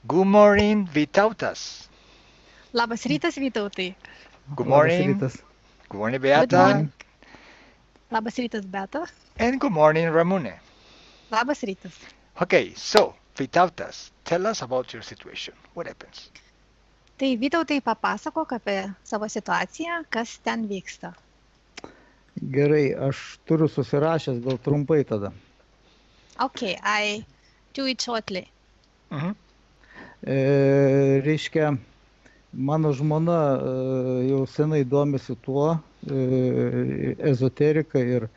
Good morning, Vytautas. Labas rytas, Vytautai. Good Labas morning. rytas. Good morning, Good Beata. morning. Labas rytas, Beata. And good morning, Ramune. Labas rytas. Okay, so, Vytautas, tell us about your situation. What happens? Tai Vytautai papasakok apie savo situaciją, kas ten vyksta. Gerai, aš turiu susirašęs, gal trumpai tada. Okay, I do it shortly. Mhm. Reiškia, mano žmona jau senai domisi tuo, ezoterika ir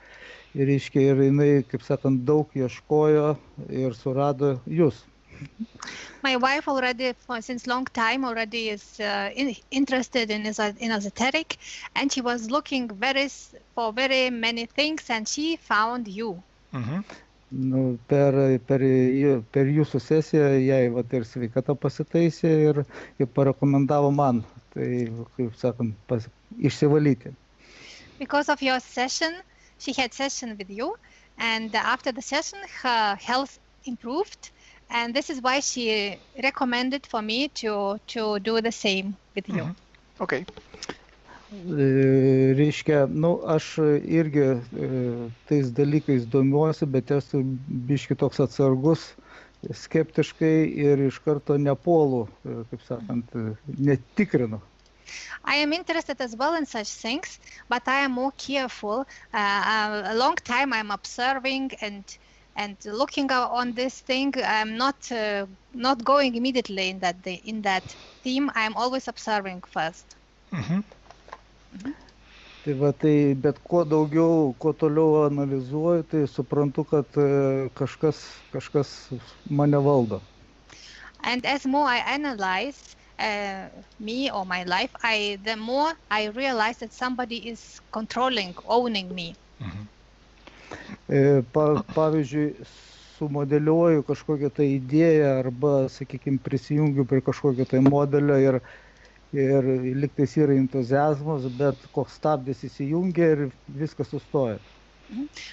reiškia, ir jinai, kaip sakant, daug ieškojo ir surado jūs. My wife already, since long time, already is interested in esoteric, and she was looking for very many things, and she found you. Mhm. Nu, per jūsų sesiją jai vat, ir sveikata pasitaisė ir parekomendavo man, tai, kaip sakant, išsivalyti. Because of your session, she had session with you, and after the session, her health improved, and this is why she recommended for me to do the same with you. Mhm. Okay. Reiškia, nu, aš irgi tais dalykais domiuosi, bet esu biški toks atsargus, skeptiškai ir iš karto nepuolu, kaip sakant, netikrinu. I am interested as well in such things, but I am more careful. A long time I'm observing and looking on this thing. I'm not going immediately in that theme. I'm always observing first. Mhm. Tai va, tai, bet kuo daugiau, kuo toliau analizuoju, tai suprantu, kad kažkas mane valdo. And as more I analyze me or my life, the more I realize that somebody is controlling, owning me. Mhm. Pavyzdžiui, sumodeliuoju kažkokią tai idėją arba, sakykime, prisijungiu prie kažkokio tai modelio ir liktais yra entuziazmas, bet koks stabdis įsijungia ir viskas sustoja.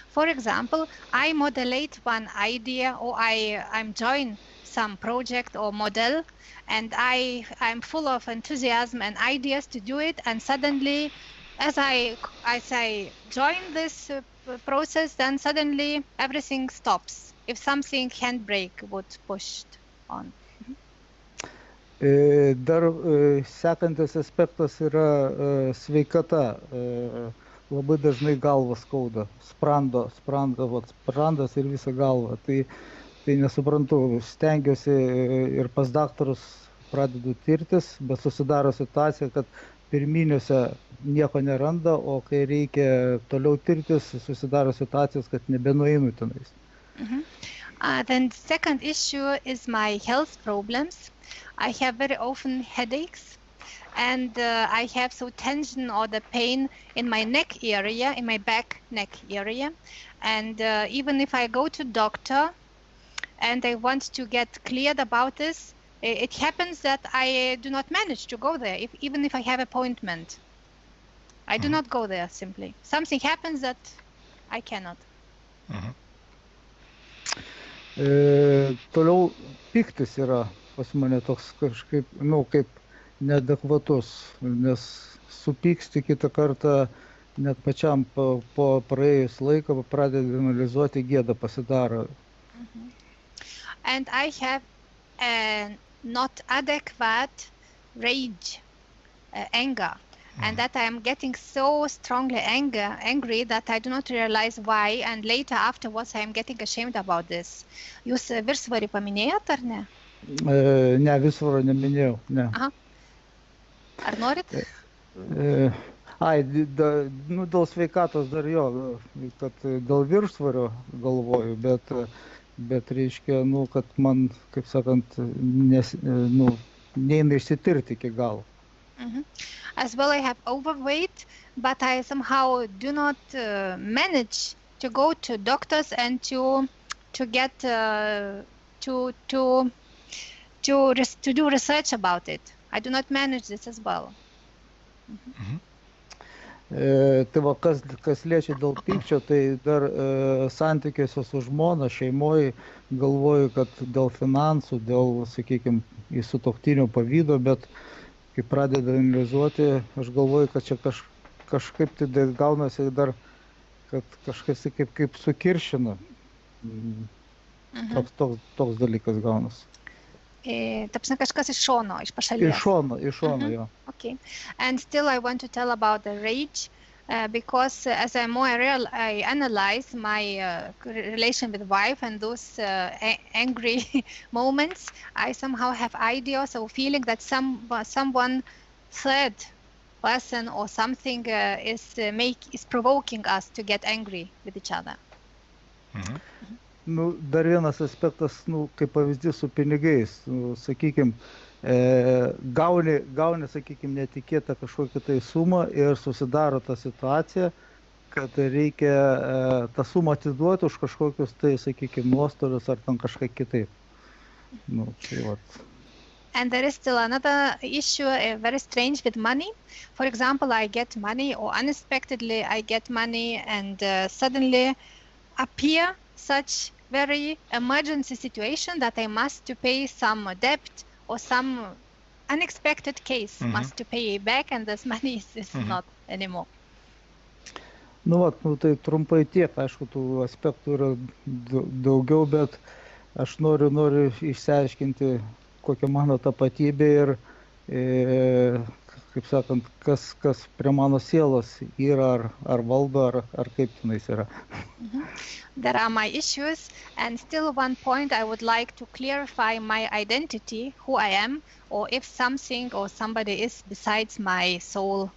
For example, I modulate one idea or I'm join some project or model, and I'm full of enthusiasm and ideas to do it, and suddenly as I join this process, then suddenly everything stops. If something handbrake would pushed on. Dar sekantis aspektas yra sveikata. Labai dažnai galvą skauda, sprandas ir visa galva. Tai nesuprantu, stengiuosi ir pas daktarus pradedu tirtis, bet susidaro situacija, kad pirminiuose nieko neranda, o kai reikia toliau tirtis, susidaro situacijos, kad nebenueinu tenais. Then the second issue is my health problems. I have very often headaches, and I have so tension or the pain in my neck area, in my back neck area. And even if I go to doctor and I want to get cleared about this, it happens that I do not manage to go there, even if I have appointment. I do not go there simply. Something happens that I cannot. Mhm. Toliau pyktis yra pas mane toks kažkaip, kaip neadekvatus, nes supyksti kitą kartą net pačiam po praėjus laiką pradedi analizuoti, gėda pasidaro. And I have a not adequate rage, anger, and that I am getting so strongly angry that I do not realize why, and later afterwards I am getting ashamed about this. Jūs viršsvorį paminėjot ar ne? Ne, viršsvorio neminėjau, ne. Aha. Ar norit? Dėl sveikatos dar jo, kad dėl viršsvorio galvoju, bet reiškia, kad man, kaip sakant, neina išsitirti iki galo. As well, I have overweight, but I somehow do not manage to go to doctors and to get to do research about it. I do not manage this as well. Tai va, kas liečia dėl pykčio, tai dar santykiuose su žmona, šeimoje galvoju, kad dėl finansų, dėl, sakykime, į sutuoktinių pavydo, bet kai pradedu analizuoti, aš galvoju, kad čia kažkaip tai gaunasi dar, kad kažkas tai kaip sukiršina. Toks dalykas gaunasi. Ta prasme, kažkas iš šono, iš pašalies. Iš šono, jo. Okay. And still I want to tell about the rage because as I more I analyze my relation with wife and those angry moments, I somehow have ideas or feeling that someone third person or something is provoking us to get angry with each other. Dar vienas aspektas, kaip pavyzdys su pinigais, sakykime, gauni, sakykime, netikėtą kažkokią tai sumą ir susidaro ta situacija, kad reikia tą sumą atiduoti už kažkokius tai, sakykime, nuostolius ar ten kažką kitaip. And there is still another issue, very strange with money. For example, I get money or unexpectedly I get money and suddenly appear such very emergency situation that I must to pay some debt or some unexpected case must to pay back and this money is not anymore. Tai trumpai tiek, aišku, tų aspektų yra daugiau, bet aš noriu išsiaiškinti, kokia mano tapatybė ir, kaip sakant, kas prie mano sielos yra, ar valdo, ar kaip tenais yra. There are my issues, and still one point I would like to clarify my identity, who I am, or if something or somebody is besides my soul,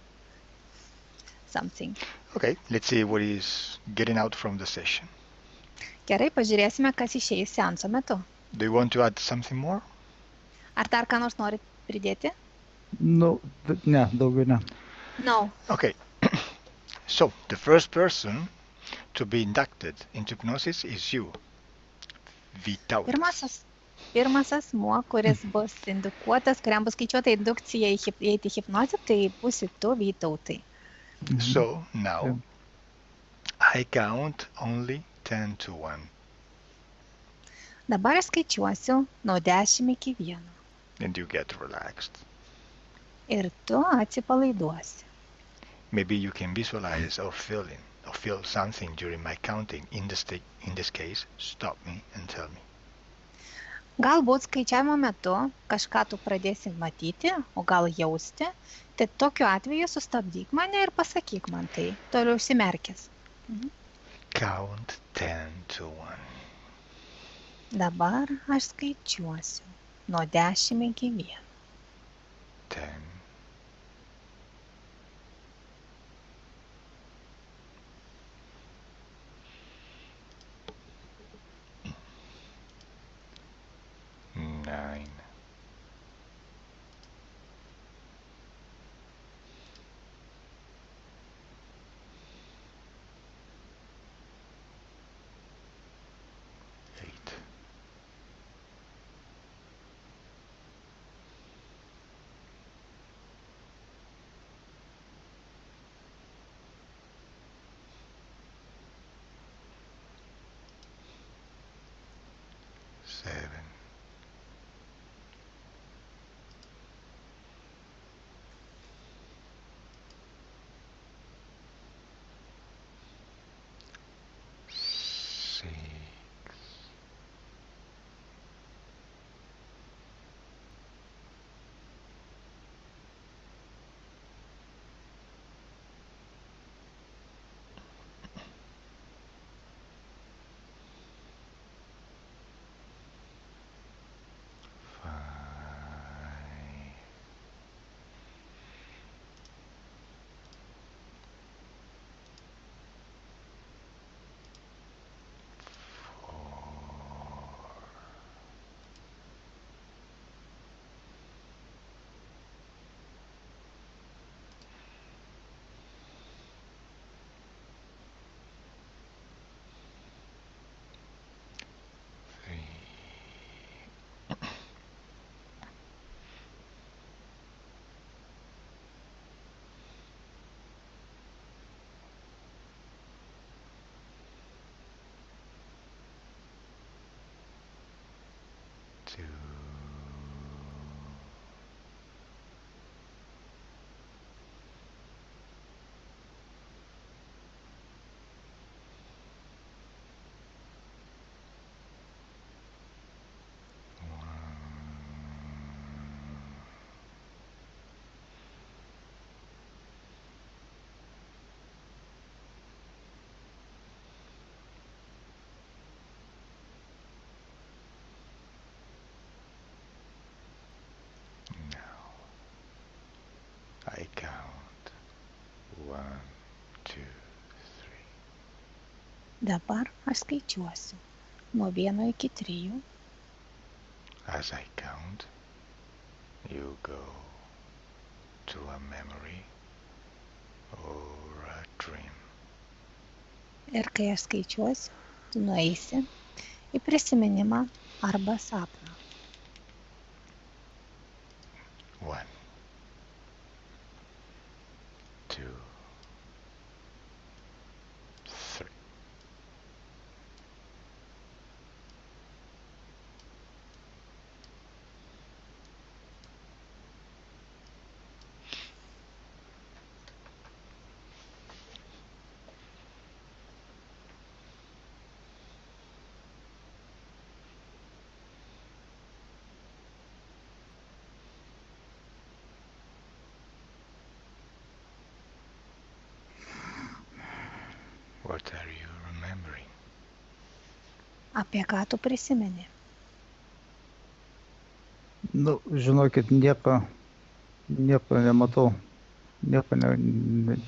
something. Okay, let's see what is getting out from the session. Gerai, pažiūrėsime, kas išeis seanso metu. Do you want to add something more? Ar dar ką nors norit pridėti? Ne, daugiau ne. No. Okay, so the first person to be inducted into hypnosis is you, Vytautas. Pirmas asmuo, kuris bus indukuotas, kuriam bus skaičiuota indukcija įeiti į hipnozę, tai būsi tu, Vytautai. So now I count only 10 to 1. Dabar skaičiuosiu nuo 10 iki 1. And you get relaxed. Ir tu atsipalaiduosi. Maybe you can visualize or feel something during my counting. In this case, stop me and tell me. Galbūt skaičiavimo metu kažką tu pradėsi matyti, o gal jausti, tai tokiu atveju sustabdyk mane ir pasakyk man tai, toliau užsimerkęs. Count 10 to 1. Dabar aš skaičiuosiu nuo 10 iki 1. 10. 9. 8. 7. 6. 5. 2. I count 1, 2, 3. Dabar aš skaičiuosiu nuo 1 iki 3. As I count, you go to a memory or a dream. Ir kai aš skaičiuosiu, tu nueisi į prisiminimą arba sapną. 1, 2, 3. What are you remembering? Apie ką tu prisimeni? Nu, žinokit, nieko nematau, nieko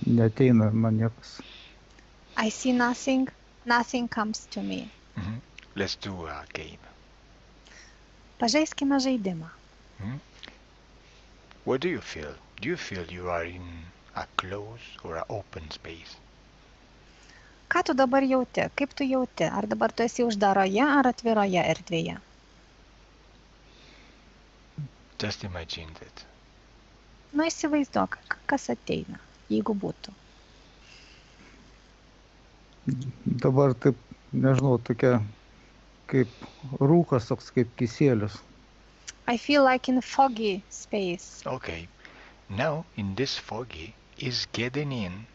neateina man niekas. I see nothing, nothing comes to me. Let's do a game. Pažaiskime žaidimą. What do you feel? Do you feel you are in a closed or an open space? Ką tu dabar jauti? Kaip tu jauti? Ar dabar tu esi uždaroje ar atviroje erdvėje? Just imagine that. Nu, įsivaizduok, kas ateina, jeigu būtų. Dabar taip, nežinau, tokia kaip rūkas, toks kaip kisėlis. I feel like in a foggy space. Okay. Now, in this foggy is getting in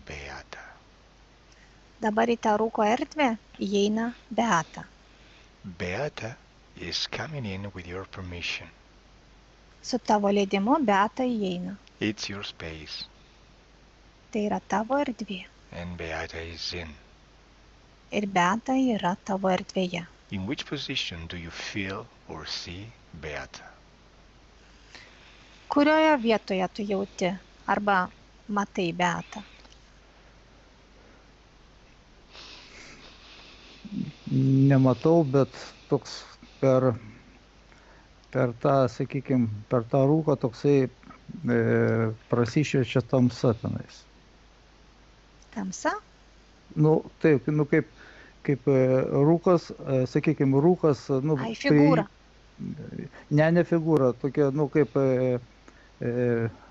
Beata. Dabar į tą rūko erdvę įeina Beata. Beata is coming in with your permission. Su tavo leidimu Beata įeina. It's your space. Tai yra tavo erdvė. And Beata is in. Ir Beata yra tavo erdvėje. In which position do you feel or see Beata? Kurioje vietoje tu jauti arba matai Beatą? Nematau, bet toks per tą, sakykime, per tą rūką toksai prasišviečia tamsa tenais. Tamsa? Nu, taip, nu kaip rūkas, sakykime, rūkas, nu... Ai, figūra. Ne figūra, tokia, nu, kaip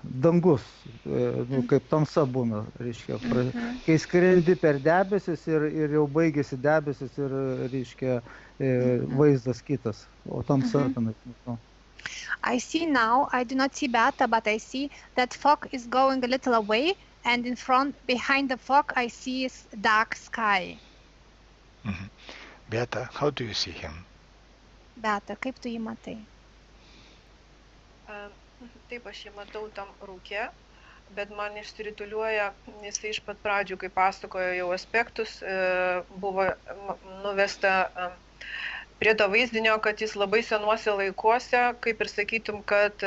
dangus, nu, kaip tamsa būna, reiškia. Kai skrendi per debesis ir jau baigėsi debesis ir, reiškia, vaizdas kitas, o tamsa tenais. I see now, I do not see Beata, but I see that fog is going a little away, and in front, behind the fog, I see dark sky. Beata, how do you see him? Beata, kaip tu jį matai? Taip, aš jį matau tam rūke, bet man išsirituliuoja, jisai iš pat pradžių, kai pasakojo jau aspektus, buvo nuvesta prie to vaizdinio, kad jis labai senuose laikuose, kaip ir sakytum, kad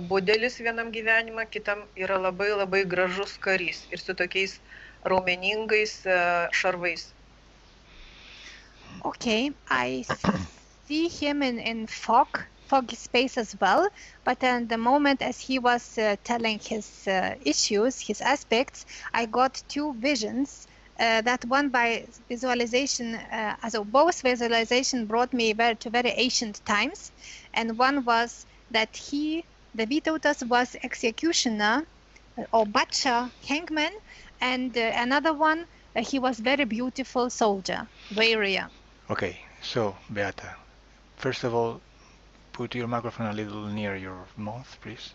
budelis vienam gyvenimą, kitam yra labai labai gražus karys ir su tokiais raumeningais šarvais. Okay, I see him in foggy space as well, but in the moment as he was telling his issues, his aspects, I got two visions. That one by visualization, so both visualization brought me to very ancient times, and one was that the Vytautas was executioner or butcher, hangman, and another one, he was very beautiful soldier, warrior. Okay, so Beata, first of all, put your microphone a little near your mouth, please?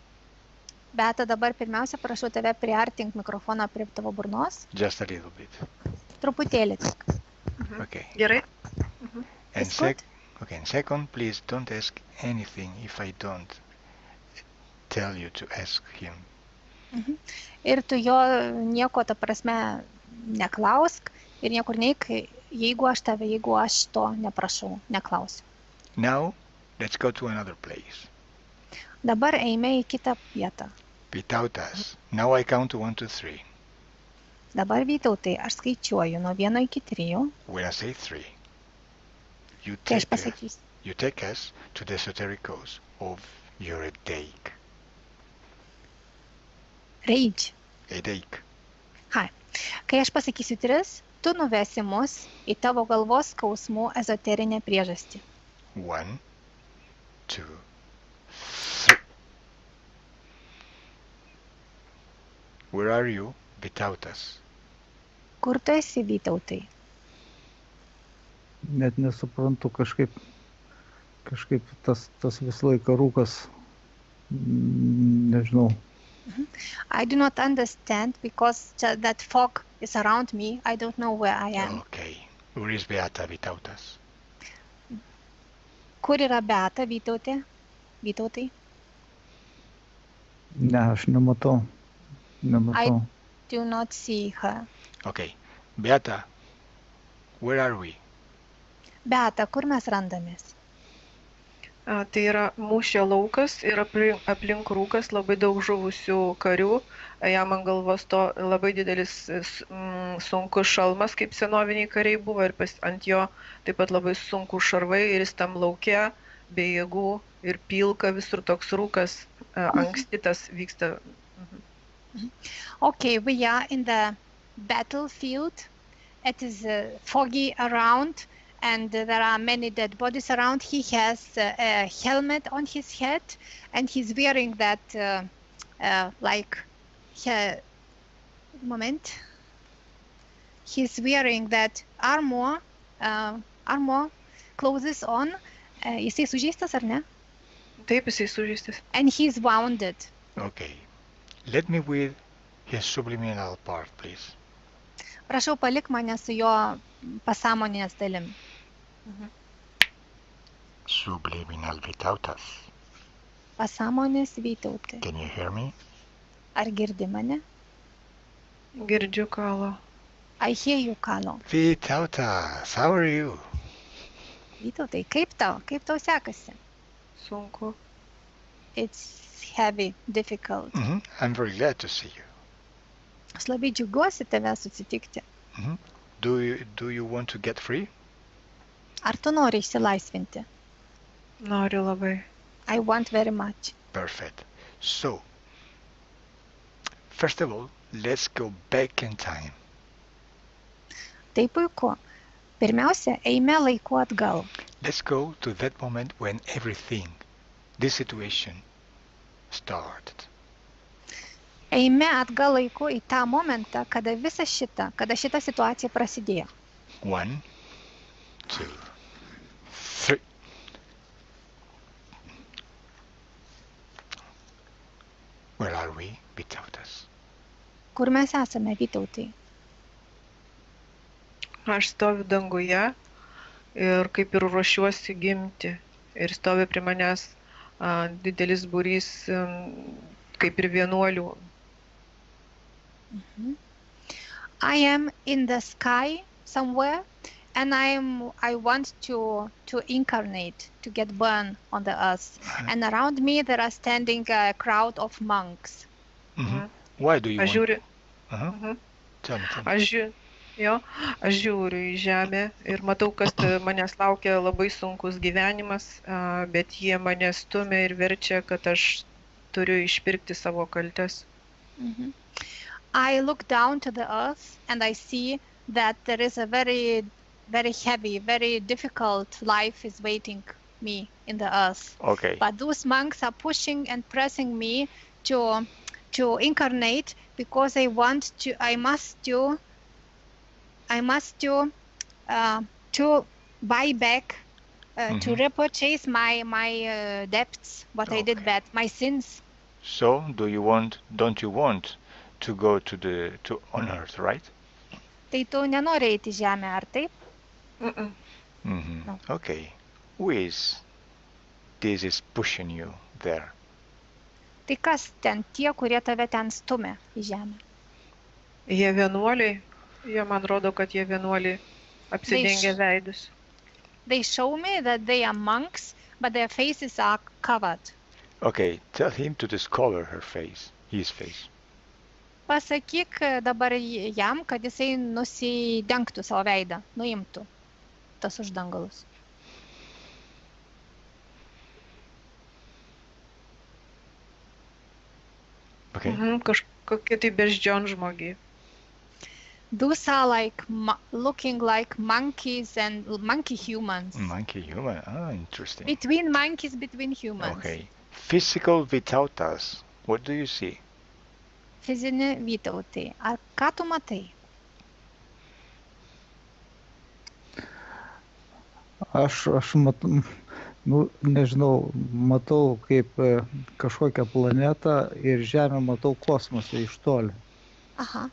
Beata, dabar pirmiausia prašau tave priartink mikrofoną prie tavo burnos. Just a little bit. Truputėlį tik. Okay. Gerai. And It's good? Okay. And second, please don't ask anything if I don't tell you to ask him. Ir tu jo nieko, ta prasme, neklausk ir niekur neik, jeigu aš to neprašau, neklausiu. Now, let's go to another place. Dabar eime į kitą vietą. Vytautas. Now I count to 1, 2, 3. Dabar Vytautai, aš skaičiuoju nuo 1 iki 3. When I say 3, you Kai aš take, pasakysiu. you take us to the esoteric cause of your headache. Rage. Headache. Kai aš pasakysiu 3, tu nuvesi mus į tavo galvos skausmų ezoterinę priežastį. 1, 2, 3. Where are you, Vytautas? Kur tu esi, Vytautai? Net nesuprantu, kažkaip tas visą laiką rūkas, nežinau. I do not understand because that fog is around me. I don't know where I am. Okay. Where is Beata, Vytautas? Kur yra Beata, Vytautai? Ne, aš nematau. Do not see her. Okay. Beata, where are we? Beata, kur mes randamės? Tai yra mūšio laukas ir aplink rūkas labai daug žuvusių karių. Jam ant galvos to labai didelis sunkus šalmas, kaip senoviniai kariai buvo, ir ant jo taip pat labai sunkus šarvai, ir jis tam lauke be jėgų ir pilka, visur toks rūkas, anksti tas vyksta. Okay, we are in the battlefield. It is foggy around. And there are many dead bodies around. He has a helmet on his head, and he's wearing that He's wearing that armor clothes on. Jisai sužeistas, ar ne? Taip, jisai sužeistas. And he's wounded. Okay. Let me with his subliminal part, please. Prašau, palik mane su jo pasąmonės dalim. Subliminal Vytautas. Pasąmonės Vytautai. Can you hear me? Ar girdi mane? Girdžiu, Kalo. I hear you, Kalo. Vytautas, how are you? Vytautai, kaip tau sekasi? Sunku. It's heavy, difficult. I'm very glad to see you. Aš labai džiaugiuosi tave susitikti. Do you want to get free? Ar tu nori išsilaisvinti? Noriu labai. I want very much. Perfect. So, first of all, let's go back in time. Tai puiku. Pirmiausia, eime laiku atgal. Let's go to that moment when everything, this situation, started. Eime atgal laiku į tą momentą, kada šita situacija prasidėjo. 1, 2, 3. Where are we, Vytautas? Kur mes esame, Vytautai? Aš stoviu danguje ir kaip ir ruošiuosi gimti. Ir stovi prie manęs didelis būrys kaip ir vienuolių. I am in the sky somewhere, and I want to incarnate, to get born on the earth. And around me there are standing a crowd of monks. Why do you Aš žiūriu, Tell me. Aš žiūriu į žemę ir matau, kad manęs laukia labai sunkus gyvenimas, bet jie mane stumia ir verčia, kad aš turiu išpirkti savo kaltes. I look down to the earth and I see that there is a very, very heavy, very difficult life is waiting me in the earth. Okay. But those monks are pushing and pressing me to incarnate because I must to buy back to repurchase my debts, what I did Okay. bad, my sins. So, don't you want to go to on earth, right? Tai tu nenori eiti į žemę, ar taip? Mm-mm. No. Okay. Who is this is pushing you there? Tai kas ten tie, kurie tave ten stumia į žemę? Jie vienuoliai, jie man rodo, kad jie vienuoliai apsidengia veidus. They show me that they are monks, but their faces are covered. Okay, tell him to discover his face. Pasakyk dabar jam, kad jisai nusidengtų savo veidą, nuimtų tas uždangalus. Okay. Kažkokie tai beždžionžmogiai. Those are like looking like monkeys and monkey humans. Monkey human. Ah, interesting. Between monkeys, between humans. Okay. Physical without us. What do you see? Fizinį Vytautai. Ar ką tu matai? Aš matau, nežinau, matau kaip kažkokią planetą ir Žemę matau kosmose iš toli. Aha.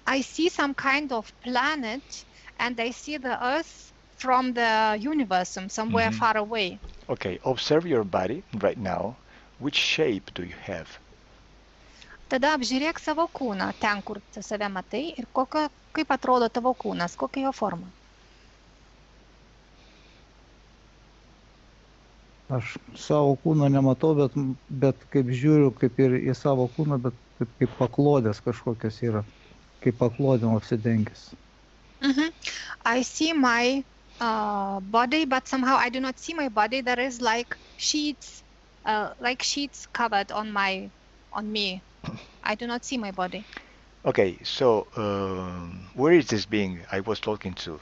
I see some kind of planet and I see the Earth from the universe somewhere far away. Okay, observe your body right now. Which shape do you have? Tada apžiūrėk savo kūną, ten, kur tu save matai ir kaip atrodo tavo kūnas, kokia jo forma. Aš savo kūno nematau, bet kaip žiūriu, kaip ir į savo kūną, bet kaip paklodės kažkokios yra, kaip paklodėm apsidengęs. I see my body, but somehow I do not see my body. There is like sheets covered on me. I do not see my body. Okay, so where is this being I was talking to?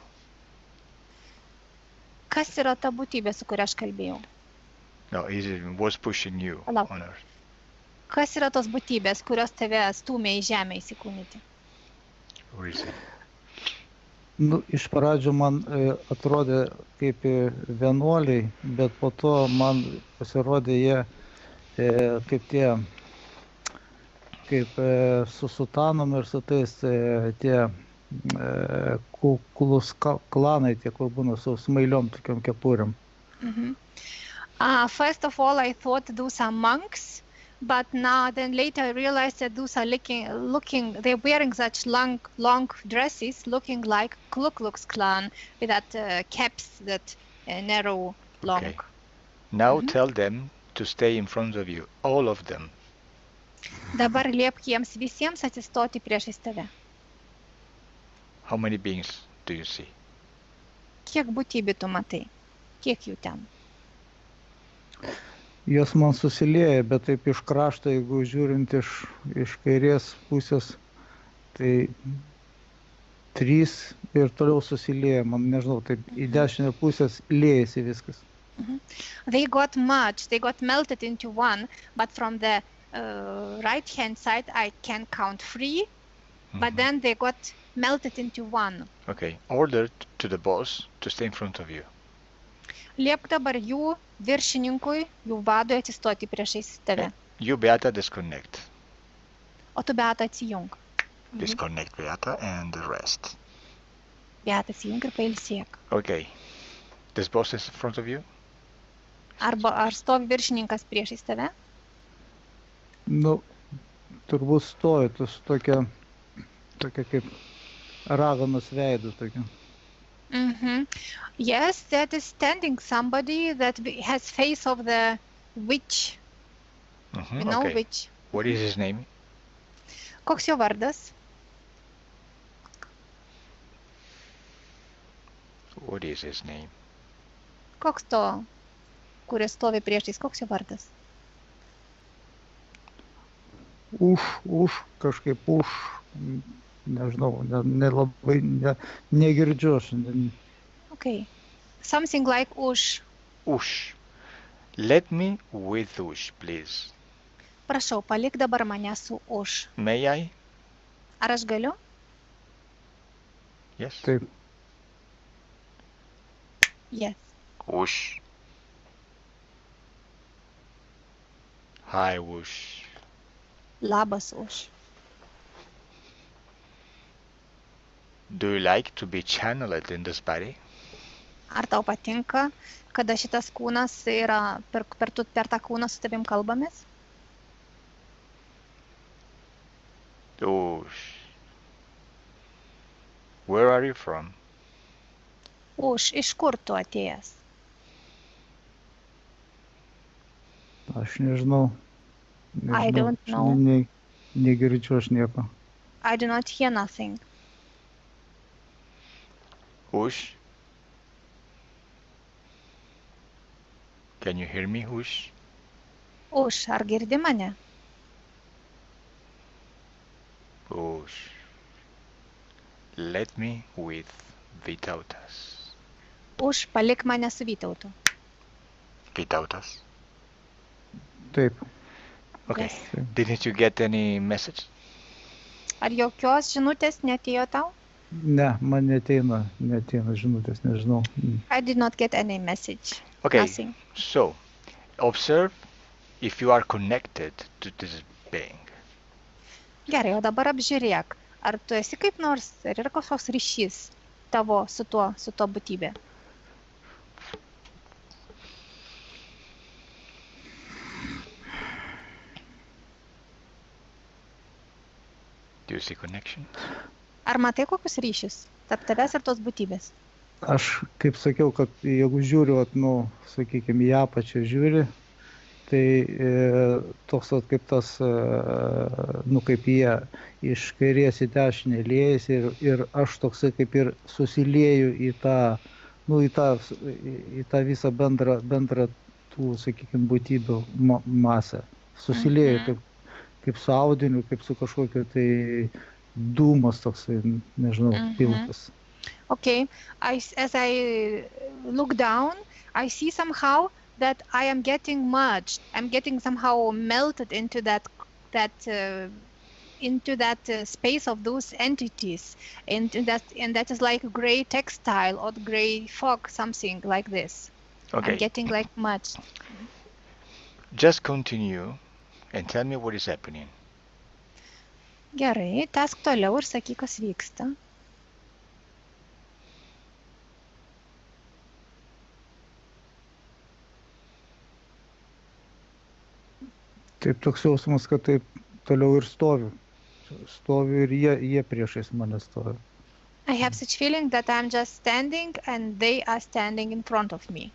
Kas yra ta būtybė, su kuria aš kalbėjau? No, it was pushing you Palauk. on earth. Kas yra tos būtybės, kurios tave stūmė į žemę įsikūnyti? Where is it? Iš pradžių man atrodė kaip vienuoliai, bet po to man pasirodė jie kaip su sutanom ir su tais tie kuklus klanai, tie, kur būna su smailiom tokiom kepurėm. First of all, I thought those are monks, but then later I realized that those are they're wearing such long dresses, looking like Ku Klux Klan with that caps that narrow, long. Okay. Now tell them to stay in front of you, all of them. Dabar liepk jiems visiems atsistoti priešais tave. How many beings do you see? Kiek būtybių tu matai? Kiek jų ten? Jos man susilieja, bet taip iš krašto, jeigu žiūrint iš kairės pusės, tai 3 ir toliau susilieja, man nežinau, taip į dešinę pusės liejasi viskas. They got merged, they got melted into one, but from the right hand side I can count 3, but then they got melted into one. Okay, order to the boss to stay in front of you. Liepk dabar jų viršininkui, jų vadui atsistoti priešais tave. You, Beata, disconnect. O tu, Beata, atsijung. Disconnect, Beata, and the rest. Beata, atsijung ir pailsėk. Okay. This boss is in front of you? Ar stovi viršininkas priešais tave? Turbūt stovi, tokia kaip raganos veidų tokia. Yes, that is standing somebody that has face of the witch. You know, okay. witch. What is his name? Koks jo vardas? What is his name? Koks to, kuris stovi priešais, koks jo vardas? Kažkaip nežinau, nelabai, negirdžiu aš. Okay. Something like Ush. Ush. Let me with Ush, please. Prašau, palik dabar mane su Ush. May I? Ar aš galiu? Yes. Taip. Yes. Ush. Hi, Ush. Labas, Uš. Do you like to be channeled in this body? Ar tau patinka, kada šitas kūnas yra per tą kūną su tavim kalbamės? Ush. Where are you from? Uš, iš kur tu atėjęs? Aš nežinau. I don't know. Negirdžiu aš nieko. I do not hear nothing. Ush? Can you hear me, Ush? Uš, ar girdi mane? Ush. Let me with Vytautas. Uš, palik mane su Vytautu. Vytautas? Taip. Okay. Yes. Didn't you get any message? Ar jokios žinutės neatėjo tau? Ne, man neteina žinutės, nežinau. I did not get any message. Okay. Nothing. So, observe if you are connected to this being. Gerai, o dabar apžiūrėk, ar tu esi kaip nors, ar yra kažkoks ryšys tavo su tuo būtybė? Do you see connection? Ar matai kokius ryšius tarp tavęs ir tos būtybės? Aš kaip sakiau, kad jeigu žiūriu, sakykime, į apačią žiūri, tai toks kaip tas, kaip jie iš kairės į dešinę liejasi ir aš toksai kaip ir susilieju į tą visą bendrą tų, sakykime, būtybių masę. Susilieju kaip su audiniu, kaip su kažkokiu tai dūmas toksai, nežinau, pilkas. Okay, as I look down, I see somehow that I am getting merged. I'm getting somehow melted into that space of those entities, and that is like a gray textile or gray fog, something like this. Okay. I'm getting like merged. Just continue and tell me what is happening. Gerai, tęsk toliau ir sakyk, kas vyksta. Taip toks jausmas, kad taip toliau ir stoviu. Stoviu ir jie priešais mane stovi. I have such feeling that I'm just standing and they are standing in front of me.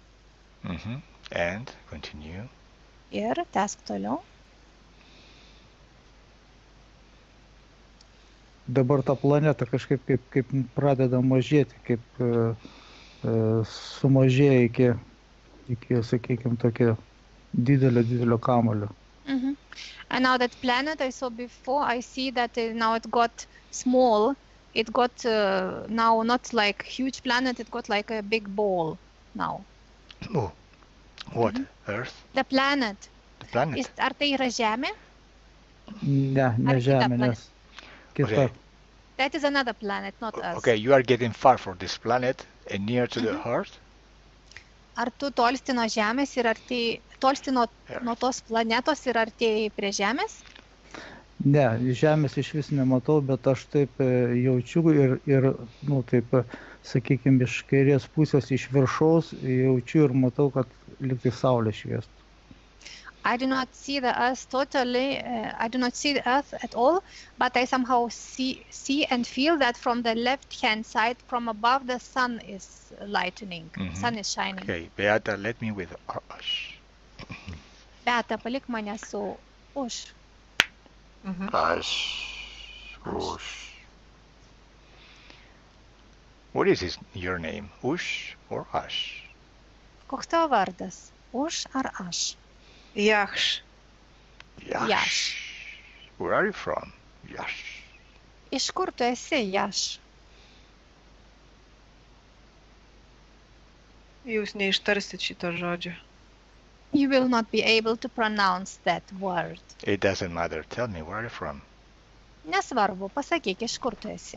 And continue. Ir tęsk toliau. Dabar ta planeta kažkaip kaip pradeda mažėti, kaip sumažėja iki, sakykime, tokio didelio kamuolio. And now that planet I saw before, I see that now it got small. It got now not like huge planet, it got like a big ball now. Oh, what? Earth? The planet. The planet? Ar tai yra Žemė? Ne Žemė, nes kita. Okay. That is another planet, not us. Okay, you are getting far from this planet and near to the Earth? Ar tu tolsti nuo Žemės ir tolsti nuo tos planetos ir artėjai prie Žemės? Ne, Žemės iš vis nematau, bet aš taip jaučiu ir taip, sakykime, iš kairės pusės iš viršaus jaučiu ir matau, kad lyg tai saulė šviestų. I do not see the Earth totally, I do not see the Earth at all, but I somehow see and feel that from the left-hand side, from above, the sun is lightening, sun is shining. Okay, Beata, let me with Ush. Beata, palik mane su Uš. Ush. Ush. What is your name? Ush or Ash? Koks tavo vardas? Uš ar Aš? Jahš. Yash. Where are you from? Yash. Iš kur tu esi, Jaš? Jūs neištarsit šito žodžio. You will not be able to pronounce that word. It doesn't matter. Tell me, where are you from? Nesvarbu, pasakyk, iš kur tu esi.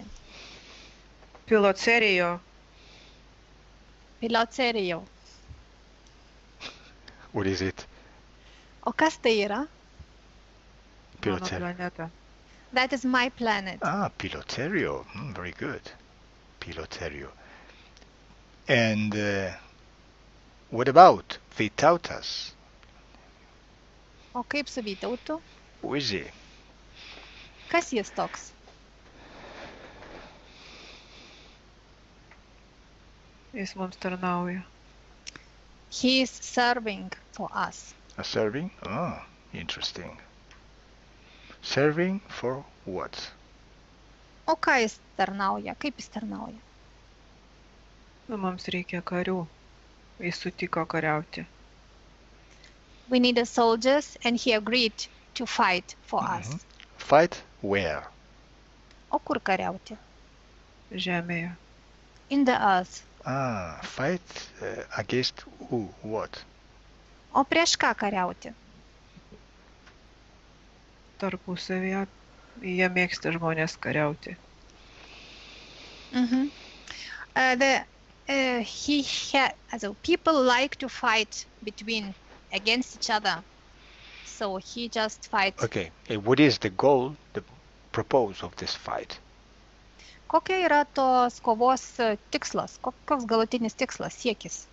Pilocerijo. Pilocerijo. What is it? O kas tai yra? mano Piloterio. planeta. That is my planet. Ah, Piloterio. Very good. Piloterio. And what about Vytautas? O kaip su Vytautu? Who is he? Kas jis toks? Jis mums tarnauja. He is serving for us. Serving? Oh, interesting. Serving for what? O ką jis tarnauja? Kaip jis tarnauja? Nu, mums reikia karių. Jis sutiko kariauti. We need a soldiers and he agreed to fight for us. Fight where? O kur kariauti? Žemėje. In the earth. Ah, fight against who? What? O prieš ką kariauti? Tarpusavyje. Jie mėgsta žmonės kariauti. People like to fight against each other. So he just fights. Okay. What is the goal, the purpose of this fight? Kokia yra tos kovos tikslas? Koks galutinis tikslas, siekis?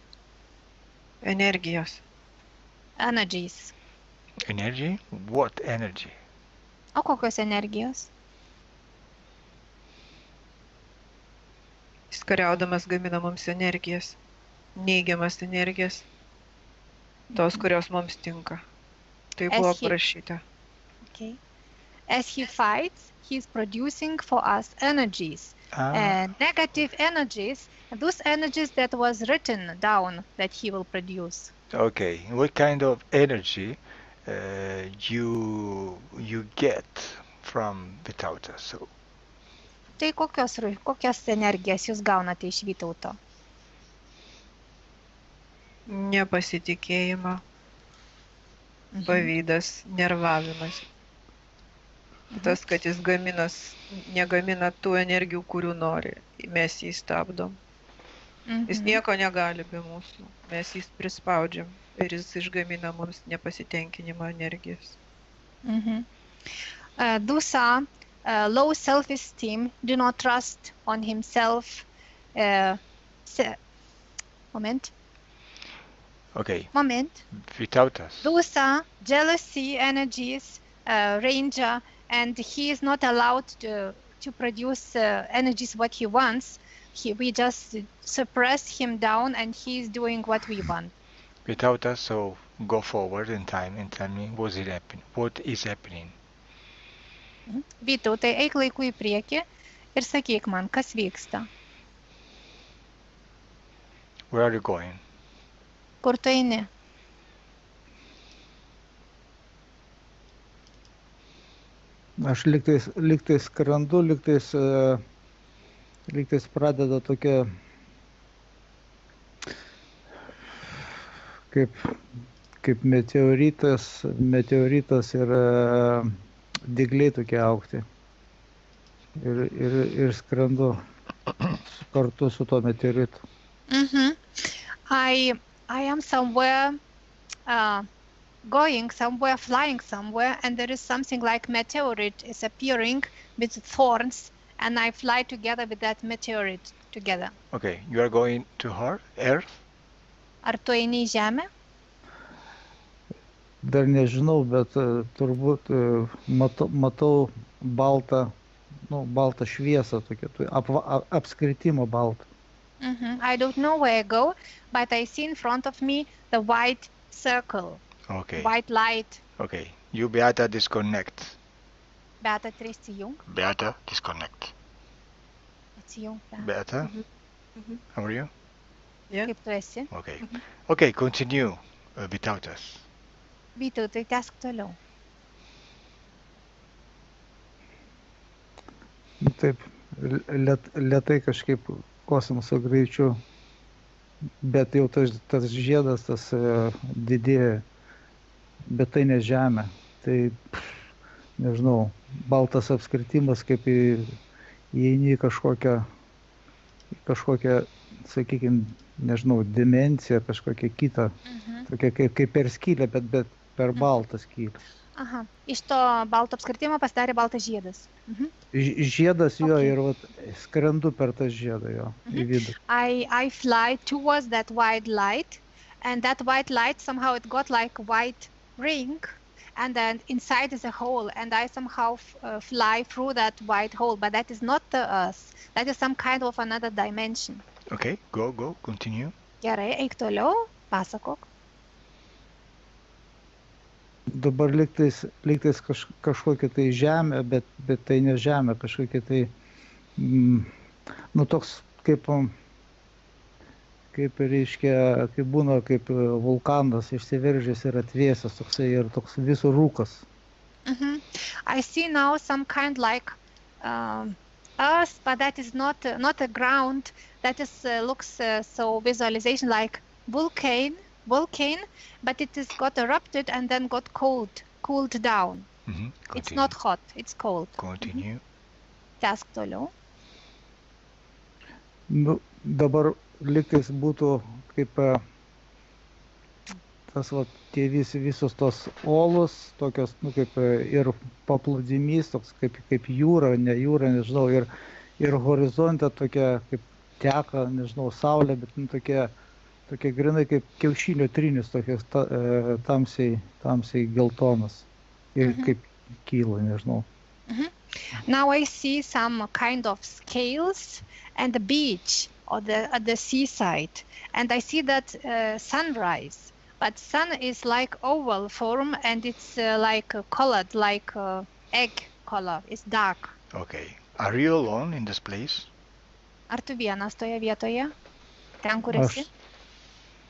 Energijos. Energies. Energy? What energy? O kokios energijos? Jis kariaudamas gamina mums energijas. Neigiamas energijas. Tos, kurios mums tinka. Tai buvo parašyta. Okay. As he fights, he is producing for us energies. And negative energies, those energies that was written down that he will produce. Okay. What kind of energy you get from Vytautas? So, Tai kokias energijas jūs gaunate iš Vytauto? Nepasitikėjimą, pavydas, nervavimas. Tas, kad jis negamina tų energijų, kurių nori. Mes jį stabdom. Jis nieko negali be mūsų. Mes jį prispaudžiam ir jis išgamina mums nepasitenkinimo energijos. Those are low self-esteem, do not trust on himself. Vytautas. Those are jealousy energies, ranger, and he is not allowed to produce energies what he wants. We just suppress him down and he is doing what we want. Vytautas, so go forward in time and tell me what is happening. Vytautai, eik laiku į priekį ir sakyk man, kas vyksta. Where are you going? Kur tu eini? Aš lygtais skrandu, lygtais pradeda tokia kaip meteoritas ir dygliai tokie augti. Ir skrandu kartu su to meteoritu. I am somewhere going somewhere, flying somewhere, and there is something like meteorite is appearing with thorns, and I fly together with that meteorite together. Okay, you are going to Earth? Ar tu eini į Žemę? Dar nežinau, bet turbūt matau baltą šviesą tokia, apskritimo baltą. I don't know where I go, but I see in front of me the white circle. Okay. White light. Okay. You, Beata, disconnect. Beata, prisijung. Beata, disconnect. Atsijung. Beata, how are you? Yeah. Kaip tu esi? Okay. Okay, continue, Vytautas. Vytautai, tęsk toliau. Taip, lėtai kažkaip kosmoso greičiu, bet jau tas žiedas, tas didėja, bet tai ne Žemė. Tai, nežinau, baltas apskritimas, kaip įeini į kažkokią, sakykime, nežinau, dimensiją, kažkokią kitą, tokia kaip per skylę, bet per baltą skylę. Aha. Iš to balto apskritimo pasidarė baltas žiedas. Žiedas jo Okay. ir vat, skrendu per tą žiedą jo į vidų. I fly towards that white light, and that white light somehow it got like a white ring, and then inside is a hole, and I somehow fly through that white hole, but that is not the earth. That is some kind of another dimension. Okay, go, continue. Gerai, eik toliau, pasakok. Dabar lygtais kažkokia tai žemė, bet tai ne žemė, kažkokia tai, nu toks kaip reiškia, kaip būna, kaip vulkanas išsiveržęs ir atvėsęs toksai ir toks visų rūkas. I see now some kind like earth, but that is not a ground. That is looks so visualization like volcano, but it is got erupted and then got cooled down. It's not hot, it's cold. Continue. Tęsk toliau. Nu, dabar lygtais būtų kaip tas va, tie visos tos olos, tokios, nu, kaip ir paplūdimys, toks kaip jūra, ne jūra, nežinau, ir horizonte tokia kaip teka, nežinau, saulė, bet nu, tokia grinai kaip kiaušinio trynis, tokias tamsiai geltonas ir kaip kyla, nežinau. Now I see some kind of scales and the beach or at the seaside, and I see that sunrise, but sun is like oval form and it's like colored like egg color. It's dark. Okay. Are you alone in this place? Ar tu vienas toje vietoje? Ten, kur esi?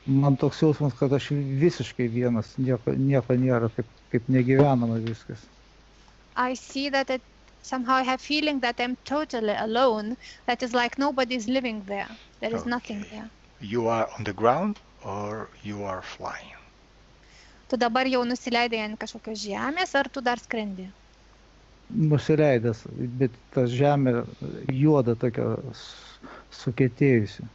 Man toks jausmas, kad aš visiškai vienas, nieko nėra, kaip negyvenama viskas. I see that somehow I have feeling that I'm totally alone, that is like nobody is living there. There is nothing there. You are on the ground or you are flying? Tu dabar jau nusileidai ant kažkokios žemės, ar tu dar skrendi? Nusileidęs, bet ta žemė juoda tokia sukietėjusi.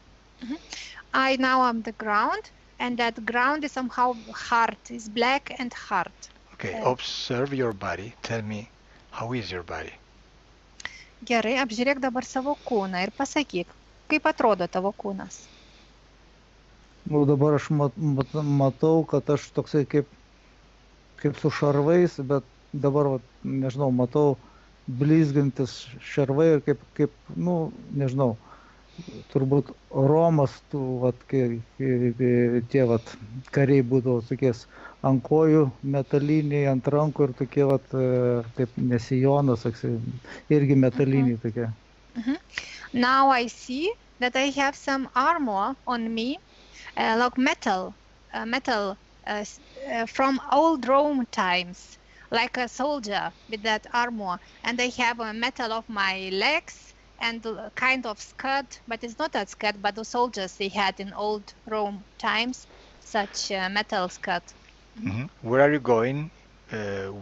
I now am the ground, and that ground is somehow hard, is black and hard. Okay, observe your body. Tell me, how is your body? Gerai, apžiūrėk dabar savo kūną ir pasakyk, kaip atrodo tavo kūnas. Nu, dabar aš matau, kad aš toksai kaip su šarvais, bet dabar, nežinau, matau blizgantis šarvai ir kaip, nu, nežinau, turbūt Romas, tie kariai būdavo tokies ant kojų metaliniai, ant rankų ir tokie, kaip nesijonas, irgi metaliniai tokie. Now I see that I have some armor on me, like metal from old Rome times, like a soldier with that armor, and I have a metal of my legs and a kind of skirt, but it's not that skirt, but the soldiers they had in old Rome times, such metal skirt. Where are you going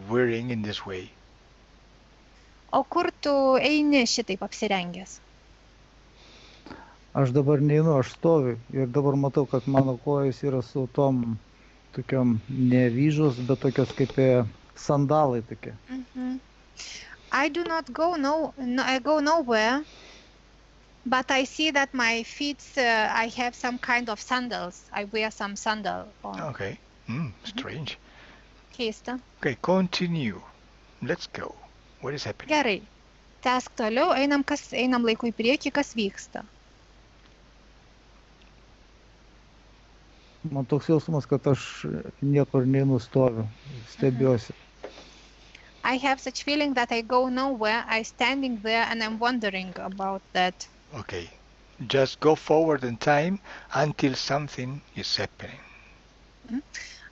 wearing in this way? O kur tu eini šitaip apsirengęs? Aš dabar neinu, aš stoviu ir dabar matau, kad mano kojas yra su tom tokiom ne vyžos, bet tokios kaip sandalai tokie. I do not go I go nowhere, but I see that my feet, I have some kind of sandals. I wear some sandal on. Okay. Strange. Keista. Okay, continue. Let's go. What is happening? Gerai. Tęsk toliau, einam laiku į priekį, kas vyksta. Man toks jausmas, kad aš niekur nenustoviu, stebiuosi. I have such feeling that I go nowhere. I standing there and I'm wondering about that. Okay. Just go forward in time until something is happening.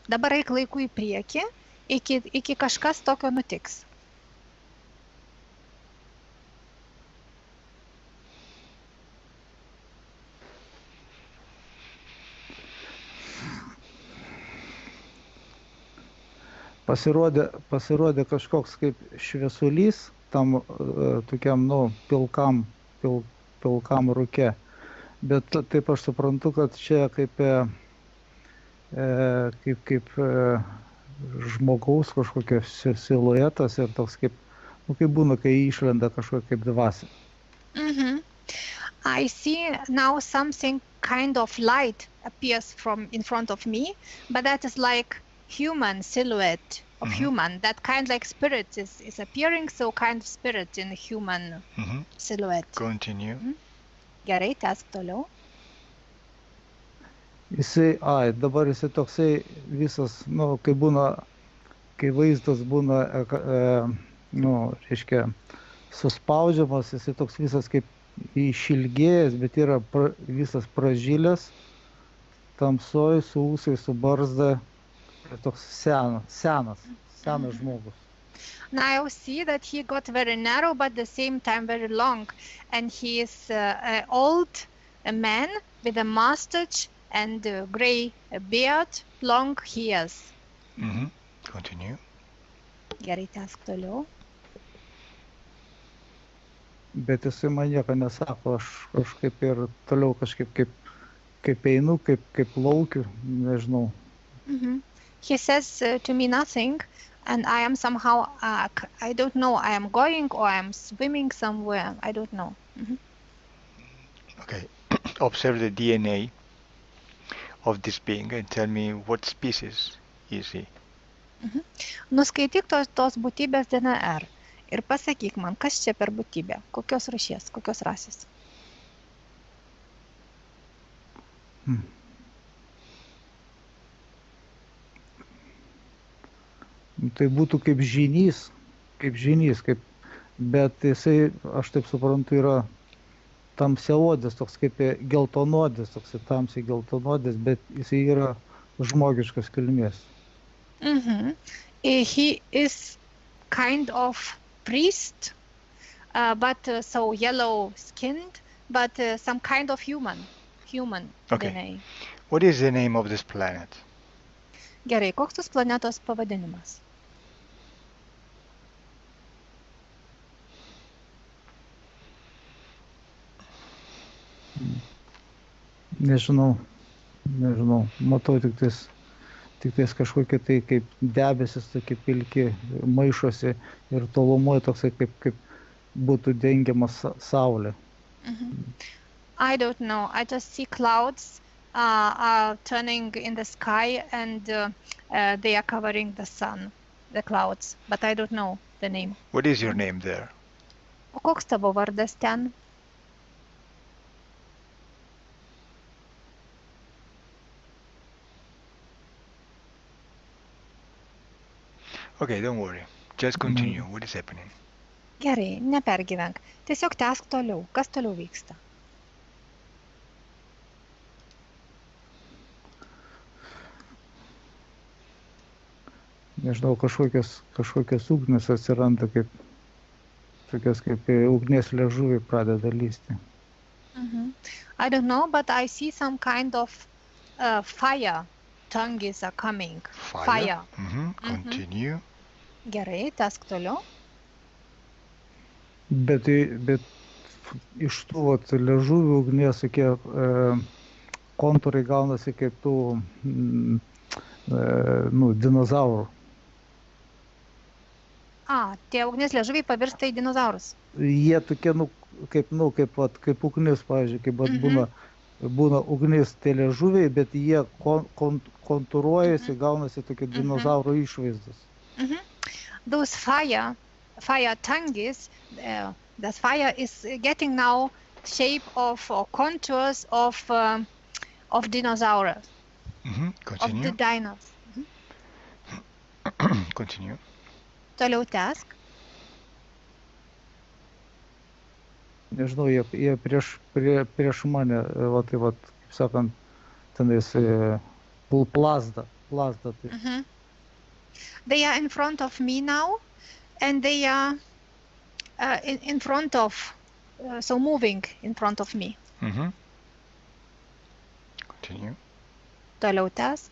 Dabar eik laiku į priekį, iki kažkas tokio nutiks. Pasirodė kažkoks kaip šviesulys tam tokiam, nu, pilkam rūke. Bet taip aš suprantu, kad čia kaip žmogaus kažkokios siluetas ir toks kaip, kaip būna, kai išlenda kažkokia kaip dvasia. I see now something kind of light appears from in front of me, but that is like human silhouette of human. That kind like spirit is appearing, so kind of spirit in human silhouette. Continue. Gerai, tęsk toliau. Dabar jisai toksai visas, kai būna, kai vaizdas būna, reiškia, suspaudžiamas, jisai toks visas kaip išilgėjęs, bet yra visas pražylęs, tamsoj, su ūsai, su barzda, toks senas žmogus. Now I see that he got very narrow, but at the same time very long, and he is an old man with a mustache and gray beard, long hairs. Continue. Gerai, tęsk toliau. Bet jisai man nieko nesako, aš kažkaip ir toliau kažkaip kaip einu, kaip laukiu, nežinau. He says to me nothing, and I am somehow, I don't know, I am going or I am swimming somewhere, I don't know. Okay, observe the DNA of this being and tell me what species is he. Nuskaityk tos būtybės DNR ir pasakyk man, kas čia per būtybė, kokios rūšies, kokios rasės. Tai būtų kaip žynys, bet jisai, aš taip suprantu, yra tamsiaodis, toks kaip geltonodis, toks tamsiai geltonodis, bet jisai yra žmogiškas kilmės. He is kind of priest, but so yellow skinned, but some kind of human Okay. DNA. What is the name of this planet? Gerai, koks tos planetos pavadinimas? Nežinau, matau tik tais kažkokie tai kaip debesis, tokie pilki maišosi ir tolumoje toksai kaip būtų dengiamas saulė. I don't know, I just see clouds are turning in the sky and they are covering the sun, the clouds, but I don't know the name. What is your name there? O koks tavo vardas ten? Okay, don't worry. Just continue. What is happening? Gerai, nepergyvenk. Tiesiog tęsk toliau. Kas toliau vyksta? Nežinau, kažkokios ugnis atsiranda, tokios kaip ugnies liežuviai pradeda lysti. I don't know, but I see some kind of fire tongues are coming. Fire. Continue. Gerai, tęsk toliau. Bet iš tų liežuvių ugnies tokie kontūrai gaunasi kaip tų dinozaurų. Tie ugnies liežuviai pavirsta į dinozaurus. Jie tokie, kaip ugnis, pavyzdžiui, kaip būna ugnis tie liežuviai, bet jie kontūruojasi, gaunasi tokie dinozaurų išvaizdas. Those fire tongues, that fire is getting now shape of or contours of dinosaurs, Continue. of the dinos. Continue. Toliau tęsk. Nežinau, jie prieš mane, kaip sakant, tenais plazda. They are in front of me now, and they are in front of, so moving in front of me. Continue. Toliau tęsk.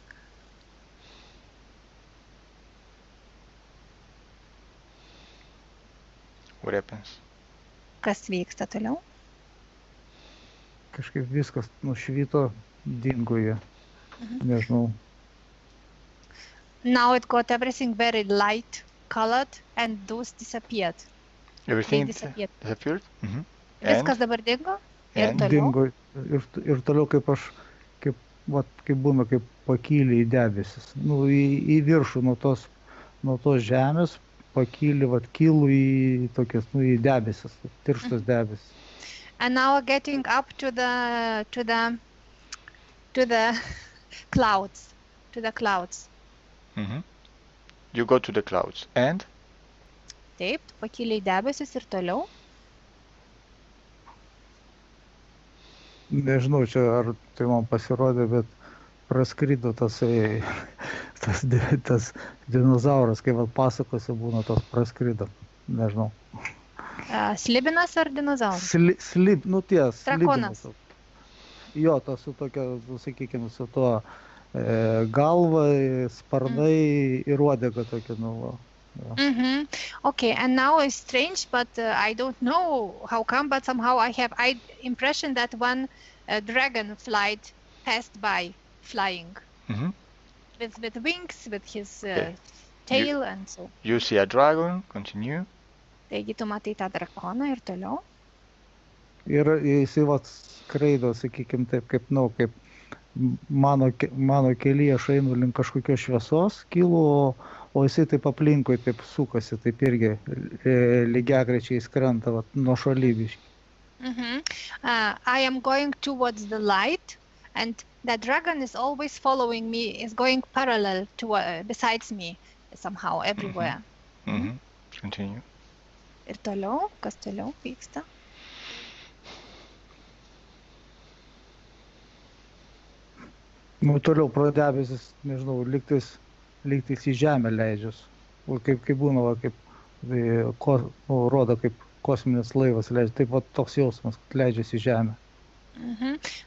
What happens? Kas vyksta toliau? Kažkaip viskas nušvito, dingo jie. Nežinau. Now it got everything very light colored and those disappeared. Everything disappeared. disappeared? Mhm. Viskas dabar dingo ir And? toliau. Dingo ir toliau kaip aš, kaip būna, kaip pakyli į debesis. Nu, į viršų nuo tos žemės pakyli, kylu į tokias, į debesis, tirštas debesis. And now getting up to the clouds, Mhm. You go to the clouds. And? Taip, pakyli į debesis ir toliau. Nežinau, čia ar tai man pasirodė, bet praskrido tas dinozauras, kai pasakose būna tos praskrido. Nežinau. Slibinas ar dinozauras? Ties. Drakonas. Slibinas. Jo, tas su tokia, sakykime, su tuo galva, sparnai ir uodega tokia, Mm-hmm. Okay, and now it's strange, but I don't know how come, but somehow I have impression that one dragonfly passed by flying with wings, with his tail and so. You see a dragon, continue. Taigi tu matai tą drakoną ir toliau. Ir jisai skraido, sakykime, taip, kaip mano kelyje aš einu link kažkokios šviesos, kylu, o jisai taip aplinkui taip sukasi, taip irgi lygiagrečiai skrenda, nuo šalybiškai. I am going towards the light, and the dragon is always following me, is going parallel to besides me somehow everywhere. Continue. Ir toliau, kas toliau vyksta? Toliau pro debesis, nežinau, lygtais į žemę leidžias. Kaip būna, kaip rodo, kaip kosminis laivas leidžia. Taip toks jausmas, kad leidžiasi į žemę.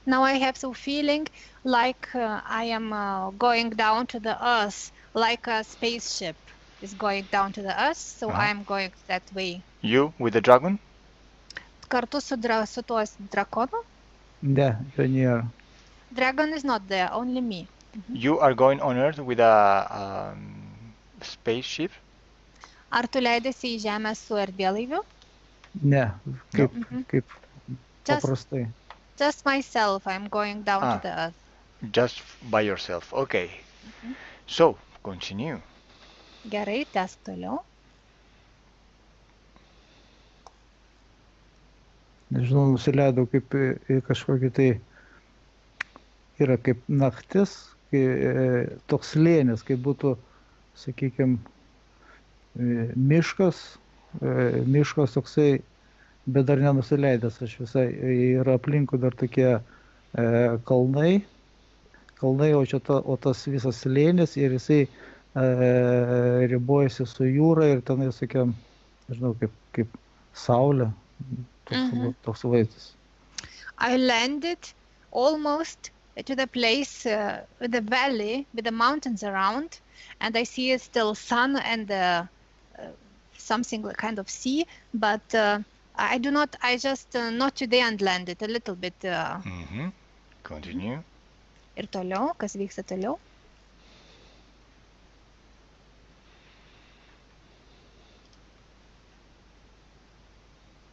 Now I have so feeling like I am going down to the earth, like a spaceship is going down to the earth, so I am going that way. You with the dragon? Kartu su tuo drakonu? Ne, jo nėra. Dragon is not there, only me. You are going on Earth with a spaceship? Ar tu leidėsi į žemę su erdvėlaiviu? Ne, kaip paprastai. Just myself, I'm going down to the earth. Just by yourself, okay. So, continue. Gerai, tęsk toliau. Nežinau, nusileidau kaip į kažkokį tai, yra kaip naktis, toks slėnis, kaip būtų, sakykime, miškas toksai, bet dar nenusileidęs aš visai, ir aplinkui dar tokie kalnai, o tas visas slėnis ir jisai ribojasi su jūra ir tenai, sakiam, nežinau, kaip saulė, toks vaizdas. I landed almost to the place, the valley with the mountains around, and I see still sun and something kind of sea, but I just not today and landed a little bit. Continue. Ir toliau, kas vyksta toliau?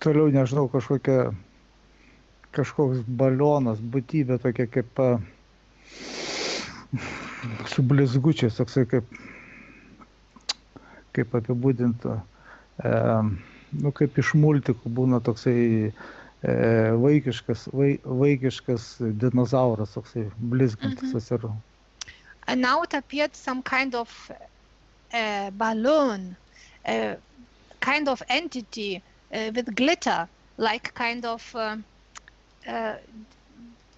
Toliau, nežinau, kažkoks balionas, būtybė tokia kaip su blizgučiais, toksai kaip apibūdinta, kaip iš multikų būna toksai vaikiškas dinozauras, toksai blizgantis. And now it appeared some kind of balloon, kind of entity with glitter, like kind of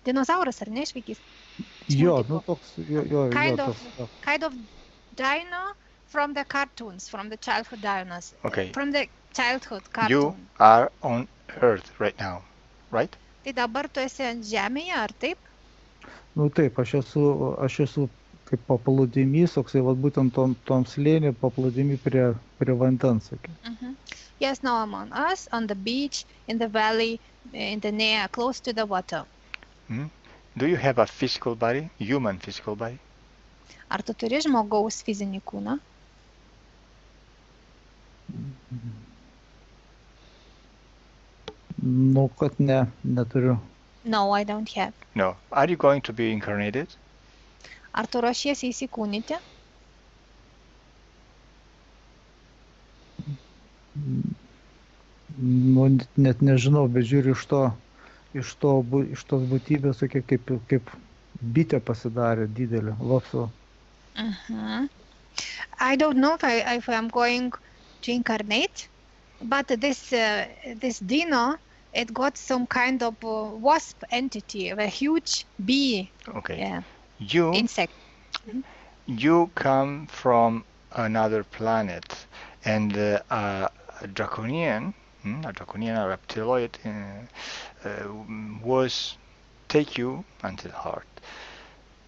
dinozauras, ar ne, iš vaikystės? Jo, toks, kind of dino from the cartoons, from the childhood dinos. Okay. From the childhood cartoon. You are on Earth right now, right? Tai dabar tu esi ant žemėje, ar taip? Taip, aš esu kaip paplūdimys, toksai, būtent tom slėnį paplūdimį prie vandens, sakė. Yes, now I'm on us, on the beach, in the valley, in the near, close to the water. Do you have a physical body, human physical body? Ar tu turi žmogaus fizinį kūną? Nu, kad neturiu. No, I don't have. No. Are you going to be incarnated? Ar tu ruošiesi įsikūnyti? Nu, net nežinau, bet žiūriu iš tos būtybės, tokia kaip bitė pasidarė didelė, lopso. I don't know if I'm going to incarnate, but this dino, it got some kind of wasp entity, a huge bee. Okay. Yeah, insect. You come from another planet, and a draconian, a reptiloid was take you until heart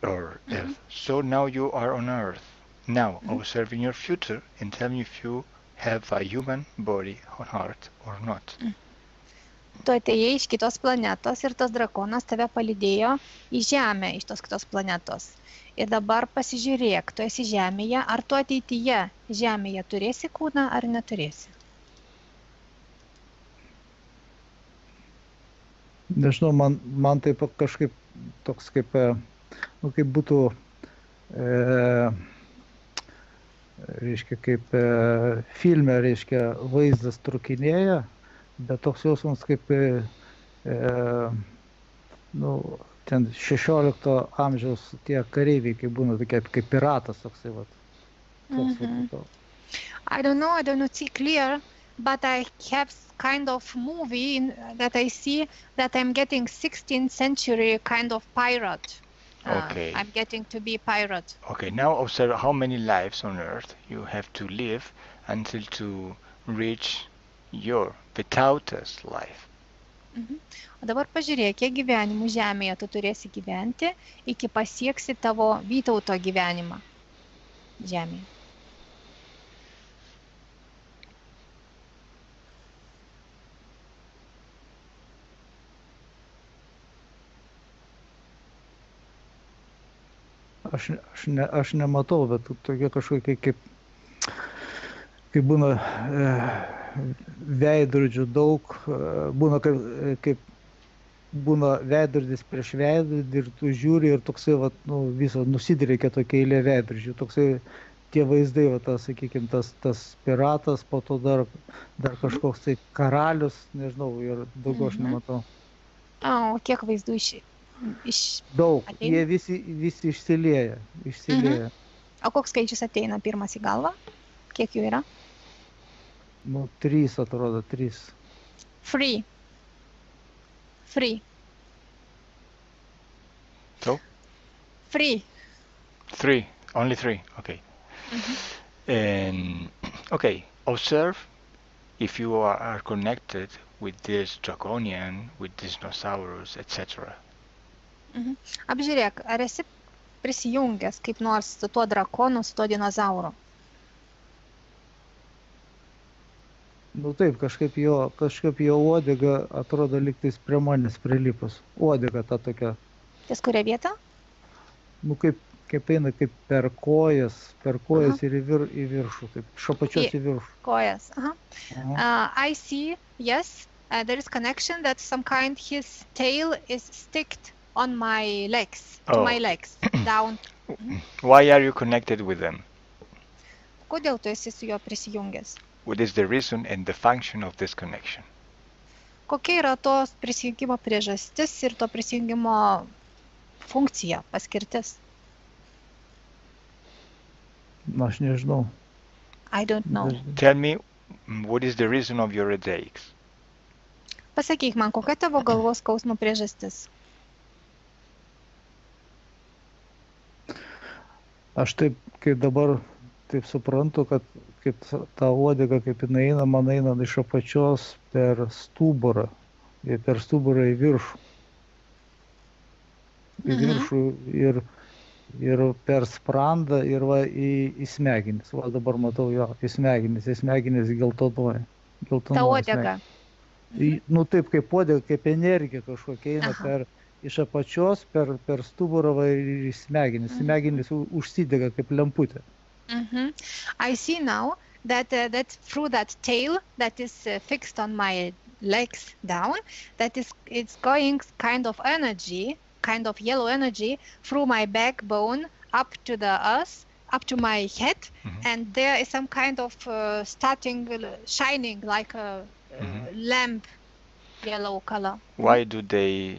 or Earth. So now you are on Earth. Now observe in your future and tell me if you have a human body on heart or not. Tu atėjai iš kitos planetos ir tas drakonas tave palydėjo į Žemę iš tos kitos planetos. Ir dabar pasižiūrėk, tu esi Žemėje, ar tu ateityje Žemėje turėsi kūną ar neturėsi? Nežinau, man taip kažkaip toks kaip būtų, reiškia, kaip filme, reiškia, vaizdas trukinėja, bet toks jausmas kaip, ten 16 amžiaus tie kareiviai, kai būna tokie kaip piratas toksai, I don't know, see clear, but I have kind of movie that I see that I'm getting 16th century kind of pirate. Okay. I'm getting to be pirate. Okay, now observe how many lives on Earth you have to live until to reach your Vytautas life. O dabar pažiūrėk, kiek gyvenimų Žemėje tu turėsi gyventi, iki pasieksi tavo Vytauto gyvenimą Žemėje. Aš nematau, bet tokie kažkokie kaip būna veidrodžių daug, būna kaip būna veidrodis prieš veidrodį ir tu žiūri ir toksai viso nusidriekia tokia eilė veidrodžių, toksai tie vaizdai, sakykime, tas piratas, po to dar kažkoks tai karalius, nežinau, ir daugiau aš nematau. O kiek vaizdų iš daug, ateina? jie visi išsilieja. O koks skaičius ateina pirmas į galvą? Kiek jų yra? 3 atrodo, 3. Free. So? Free. 3, only 3, okay. And okay, observe if you are connected with this draconian, with this dinosaurus, etc. Apžiūrėk, ar esi prisijungęs kaip nors su tuo drakonu, su tuo dinozauru? Taip, kažkaip jo uodega atrodo lygtais prie manęs prilipus. Uodega ta tokia. Ties kurią vietą? Kaip eina kaip per kojas ir į viršų, taip, iš apačios į viršų. Kojas, I see, yes, there is connection that some kind his tail is sticked on my legs, to my legs, down. Why are you connected with them? Kodėl tu esi su juo prisijungęs? What is the reason and the function of this connection? Kokia yra tos prisijungimo priežastis ir to prisijungimo funkcija, paskirtis? Aš nežinau. I don't know. Tell me, what is the reason of your headaches? Pasakyk man, kokia tavo galvos skausmo priežastis? Aš taip, kaip dabar taip suprantu, kad kaip ta uodega, kaip jinai eina, man eina iš apačios per stuburą į viršų. Į viršų ir per sprandą ir į smegenis. Dabar matau jo, į smegenis geltonuoja. Ta uodega. Taip kaip uodega, kaip energija kažkokia eina iš apačios per stuburą va ir į smegenis. Smegenys užsidega kaip lemputė. I see now that through that tail that is fixed on my legs down, it's going kind of energy, kind of yellow energy through my backbone up to the earth, up to my head, and there is some kind of starting shining like a lamp, yellow color. Why do they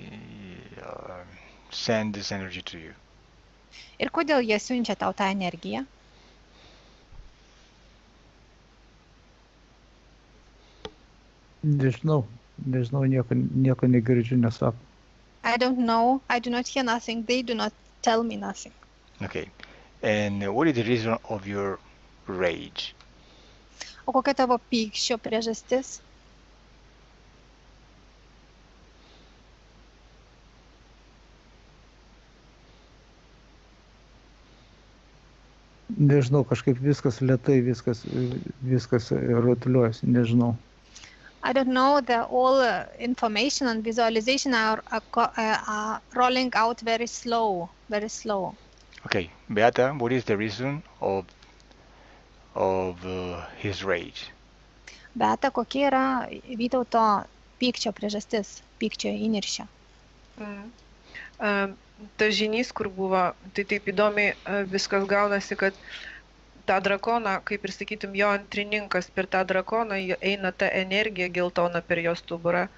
send this energy to you? Ir kodėl jie siunčia tau tą energiją? Nežinau, nieko negirdžiu, nesako. I don't know. I do not hear nothing. They do not tell me nothing. Okay. And what is the reason of your rage? O kokia tavo pykčio priežastis? Nežinau, kažkaip viskas lėtai, viskas rutuliuojasi, nežinau. I don't know. All information and visualization are rolling out very slow, very slow. Okay, Beata, what is the reason of his rage? Beata, kokia yra Vytauto pykčio priežastis, pykčio įniršio? Tas žynys, kur buvo, tai taip įdomiai viskas gaunasi, kad tą drakoną, kaip ir sakytum, jo antrininkas per tą drakoną eina ta energija geltona per jo stuburą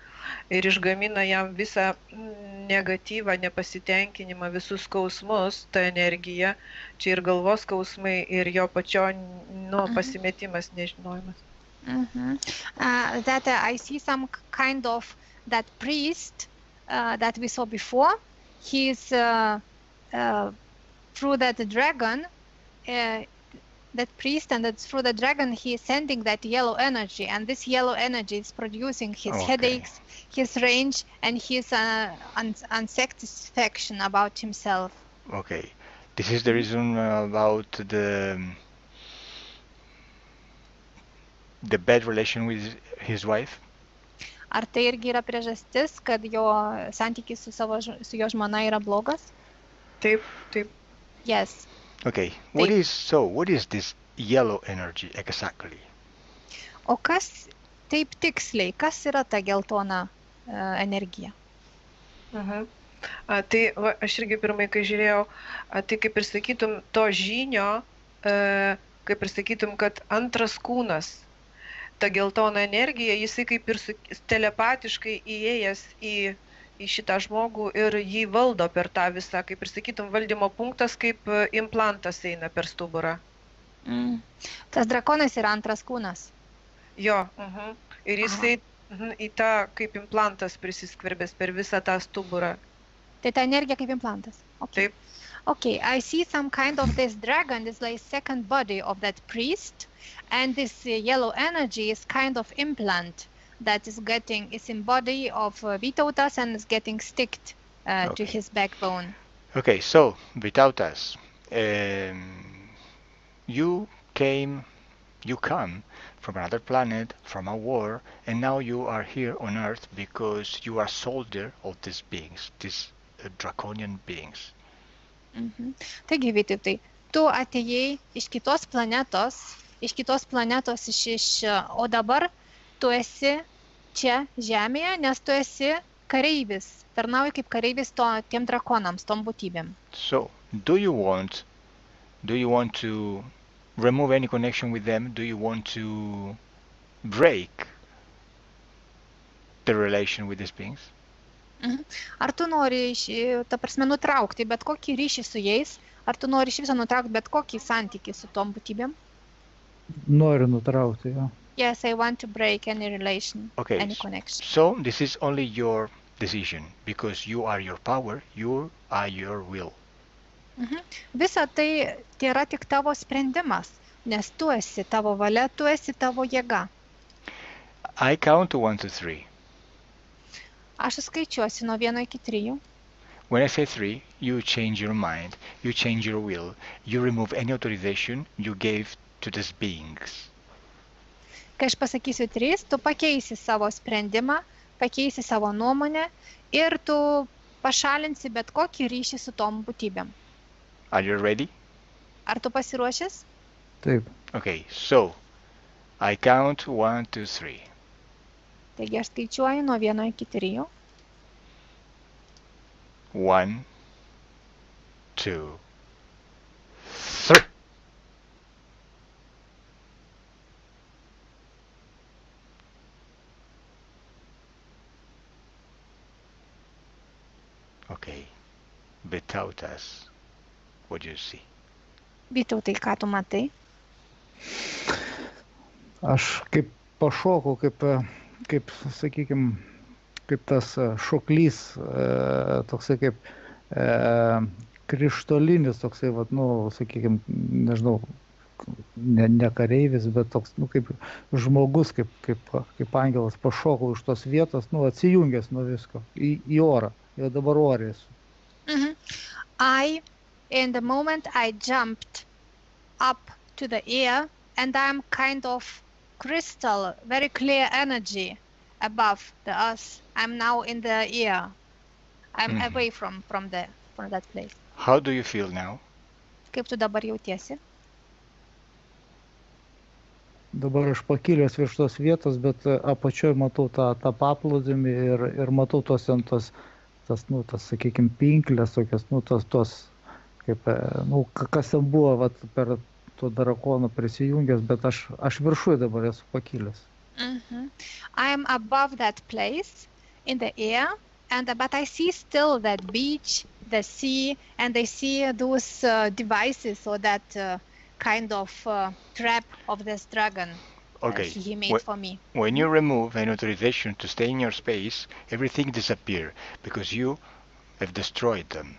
ir išgamina jam visą negatyvą, nepasitenkinimą, visus skausmus, ta energija, čia ir galvos skausmai, ir jo pačio pasimetimas, nežinojimas. That I see some kind of that priest that we saw before. He's through that dragon, that priest, and that's through the dragon he is sending that yellow energy, and this yellow energy is producing his headaches, his rage, and his unsatisfaction about himself. Okay, this is the reason about the bad relation with his wife? Ar tai irgi yra priežastis, kad jo santykis su jo žmona yra blogas? Taip, taip. Yes. Okay, what is this yellow energy exactly? O kas taip tiksliai, kas yra ta geltona energija? Tai va, aš irgi pirmai, kai žiūrėjau, tai kaip ir sakytum, to žynio, kaip ir sakytum, kad antras kūnas, ta geltona energija, jisai kaip ir telepatiškai įėjęs į šitą žmogų ir jį valdo per tą visą, kaip ir sakytum, valdymo punktas, kaip implantas eina per stuburą. Tas drakonas yra antras kūnas. Jo, ir jisai į tą kaip implantas prisiskverbęs per visą tą stuburą. Tai ta energija kaip implantas. Okay. Taip. Okay, I see some kind of this dragon, this like second body of that priest, and this yellow energy is kind of implant that is in body of Vytautas and is getting sticked to his backbone. Okay, so Vytautas, you come from another planet, from a war, and now you are here on Earth because you are soldier of these beings, these draconian beings. Taigi, Vytautai, tu atėjai iš kitos planetos, o dabar tu esi čia Žemėje, nes tu esi kareivis, tarnauji kaip kareivis tiem drakonams, tom būtybėm. So, do you want to remove any connection with them? Do you want to break the relation with these beings? Ar tu nori, ta prasme, nutraukti bet kokį ryšį su jais? Ar tu nori iš viso nutraukti bet kokį santykį su tom būtybėm? Noriu nutraukti, jo. Yes, I want to break any relation, any connection. So this is only your decision, because you are your power, you are your will. Visa tai yra tik tavo sprendimas, nes tu esi tavo valia, tu esi tavo jėga. I count to 1 to 3. Aš skaičiuosiu nuo 1 iki 3. When I say 3, you change your mind, you change your will, you remove any authorization you gave to these beings. Kai aš pasakysiu 3, tu pakeisi savo sprendimą, pakeisi savo nuomonę ir tu pašalinsi bet kokį ryšį su tom būtybėm. Are you ready? Ar tu pasiruošęs? Taip. Okay, so I count 1, 2, 3. Taigi aš skaičiuoju nuo 1 iki 3. 1, 2, 3. Okay, without us, what do you see? Vytautai, ką tu matai? Aš kaip pašokau, kaip sakykime, kaip tas šoklys, toksai kaip krištolinis, toksai, vat, nu, sakykime, nežinau, ne kareivis, bet toks, nu, kaip žmogus, kaip angelas pašokau iš tos vietos, nu, atsijungęs nuo visko, į orą, jau dabar orė esu. In the moment I jumped up to the air and I'm kind of crystal, very clear energy above the earth. I'm now in the air. I'm away from that place. How do you feel now? Kaip tu dabar jautiesi? Dabar aš pakilęs virš tos vietos, bet apačioj matau tą paplūdimį ir matau tas, sakykime, pinklės, tokias, nu, tos, kaip, nu, kas ten buvo, vat, per to drakono prisijungęs, bet aš viršuj dabar esu pakilęs. I am above that place in the air, but I see still that beach, the sea, and I see those devices or that kind of trap of this dragon he made for me. When you remove an authorization to stay in your space, everything disappears because you have destroyed them.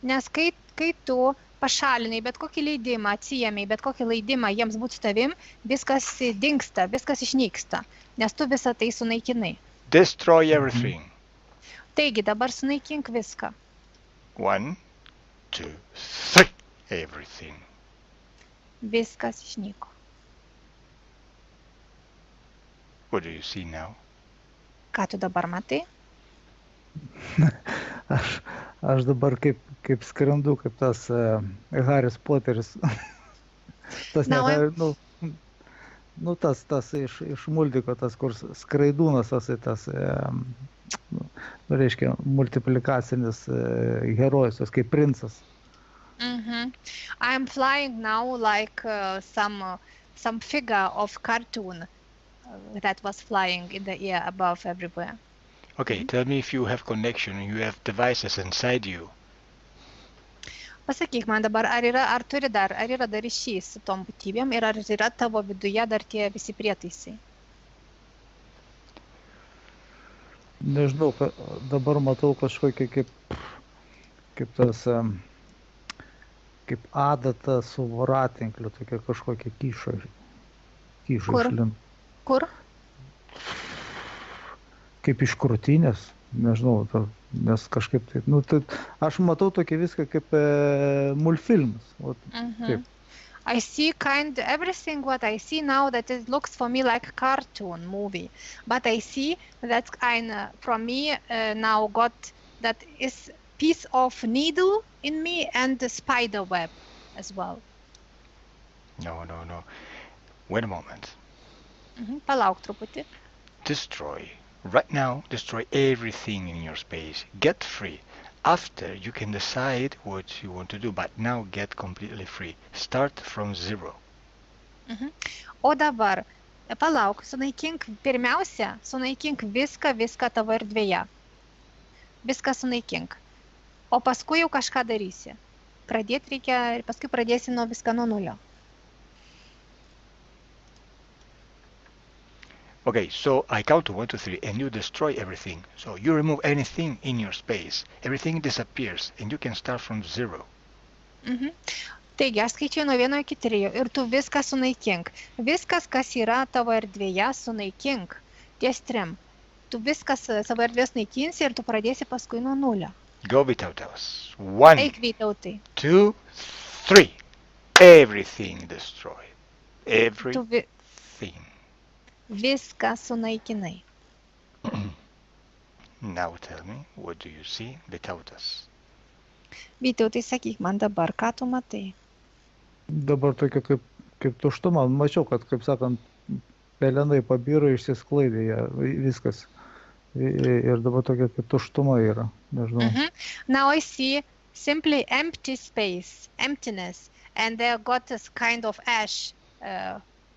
Nes kai tu pašalinai bet kokį leidimą, atsijėmei bet kokį leidimą jiems būti su tavim, viskas dingsta, viskas išnyksta, nes tu visą tai sunaikinai. Destroy everything. Taigi, dabar sunaikink viską. 1, 2, 3. Everything. Viskas išnyko. What do you see now? Ką tu dabar matai? Aš dabar kaip skrendu, kaip tas Haris Poteris. Tas tas iš multiko, tas, kur skraidūnas, tas, reiškia, multiplikacinis herojus, tas kaip princas. I am flying now like some figure of cartoon that was flying in the air above everywhere. Okay, tell me if you have connection, you have devices inside you. Pasakyk man dabar, ar yra dar ryšys su tom būtybėm ir ar yra tavo viduje dar tie visi prietaisai? Nežinau, dabar matau kažkokį kaip tas, kaip adata su voratinkliu, tokia kažkokia kyšo išlin. Kur? Kaip iš krūtinės, nežinau, nes kažkaip taip, nu, tai aš matau tokį viską kaip multfilmas. Taip. I see everything what I see now that it looks for me like a cartoon movie, but I see that from me now got that is piece of needle in me and the spider web as well. No. Wait a moment. Palauk truputį. Destroy. Right now, destroy everything in your space. Get free. After, you can decide what you want to do, but now get completely free. Start from 0. O dabar, palauk, pirmiausia, sunaikink viską tavo erdvėje. Viską sunaikink. O paskui jau kažką darysi. Pradėti reikia ir paskui pradėsi nuo viską nuo nulio. Okay, so I count to 1, 2, 3, and you destroy everything. So you remove anything in your space. Everything disappears, and you can start from 0. Taigi, aš skaičiuoju nuo 1 iki 3 ir tu viską sunaikink. Viskas, kas yra tavo erdvėje, sunaikink. Ties 3. Tu viskas savo erdvės naikinsi ir tu pradėsi paskui nuo nulio. Go without us. 1, Eik, Vytautai. 2, 3. Everything destroyed. Everything. Viską sunaikinai. Now tell me, what do you see without us? Vytautai, sakyk man dabar, ką tu matai? Dabar tokia kaip tuštuma. Mačiau, kad, kaip sakant, pelenai pabiro, išsisklaidė viskas. Ir dabar tokia kaip tuštuma yra. Nežinau. Now I see simply empty space, emptiness, and there got this kind of ash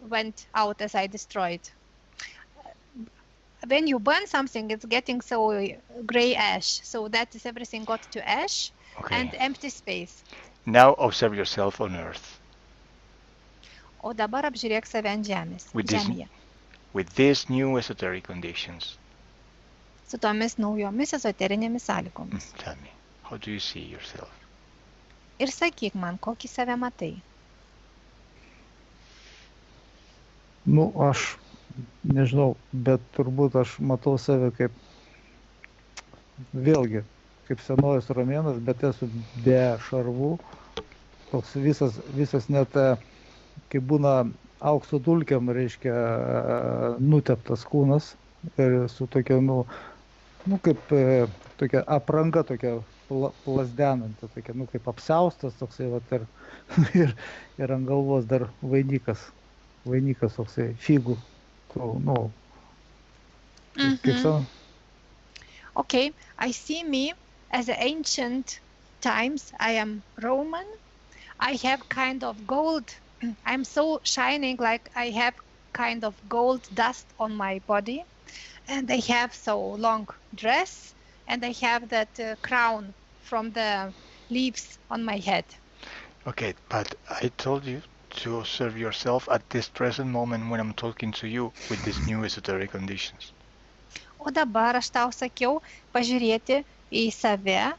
went out as I destroyed. When you burn something, it's getting so gray ash. So that is everything got to ash and empty space. Now observe yourself on earth. O dabar apžiūrėk save ant žemės. Žemėje. With these new esoteric conditions. Su tomis naujomis ezoterinėmis sąlygomis. Tell me, how do you see yourself? Ir sakyk man, kokį save matai. Nu, aš nežinau, bet turbūt aš matau save kaip, vėlgi, kaip senovės romėnas, bet esu be šarvų. Toks visas net, kai būna aukso dulkiam, reiškia, nuteptas kūnas. Ir su tokia, kaip tokia apranga, tokia plasdenanti, tokia, kaip apsiaustas toksai, vat, ir ant galvos dar vainikas toksai, figų. Okay, I see me as ancient times. I am Roman. I have kind of gold. I'm so shining, like I have kind of gold dust on my body. And I have so long dress. And I have that crown from the leaves on my head. Okay, but I told you to observe yourself at this present moment when I'm talking to you with these new esoteric conditions. O dabar aš tau sakiau pažiūrėti į save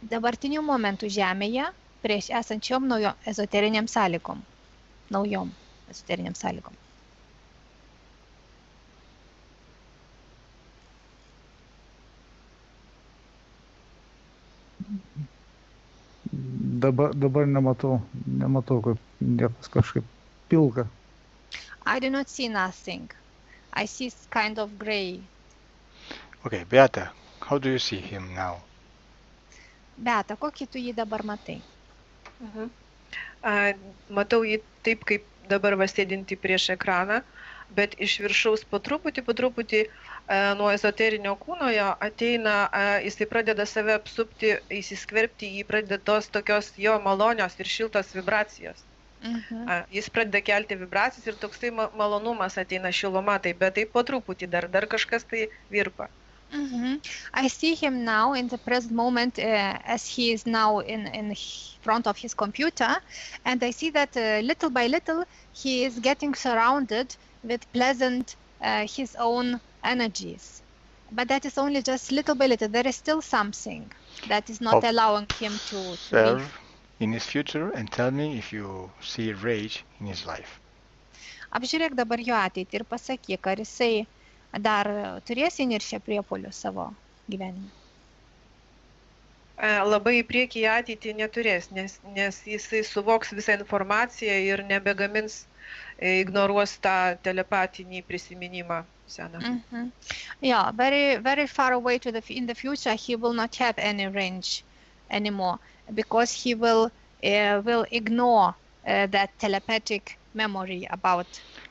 dabartiniu momentu žemėje prieš esančiom naujom ezoteriniam sąlygom. Naujom ezoteriniam sąlygom. Dabar nematau, kaip niekas kažkaip pilka. I do not see nothing. I see kind of gray. Okay, Beata, how do you see him now? Beata, kokį tu jį dabar matai? Matau jį taip, kaip dabar sėdinti prieš ekraną, bet iš viršaus po truputį nuo ezoterinio kūno jo ateina, jisai pradeda save apsupti, įsiskverbti, jį pradeda tos tokios jo malonios ir šiltos vibracijos. Jis pradeda kelti vibracijas ir toksai malonumas ateina, šiluma, bet tai po truputį dar kažkas tai virpa. I see him now in the present moment as he is now in front of his computer, and I see that little by little he is getting surrounded with pleasant his own energies. But that is only just little by little. There is still something that is not allowing him to observe in his future and tell me if you see rage in his life. Apžiūrėk dabar jo ateitį ir pasakyk, ar jisai dar turės įniršę priepuolių savo gyvenime. Labai į priekį į ateitį neturės, nes jisai suvoks visą informaciją ir nebegamins, ignoruos tą telepatinį prisiminimą seną. Yeah, very, very far away in the future he will not have any range anymore because he will ignore that telepathic memory about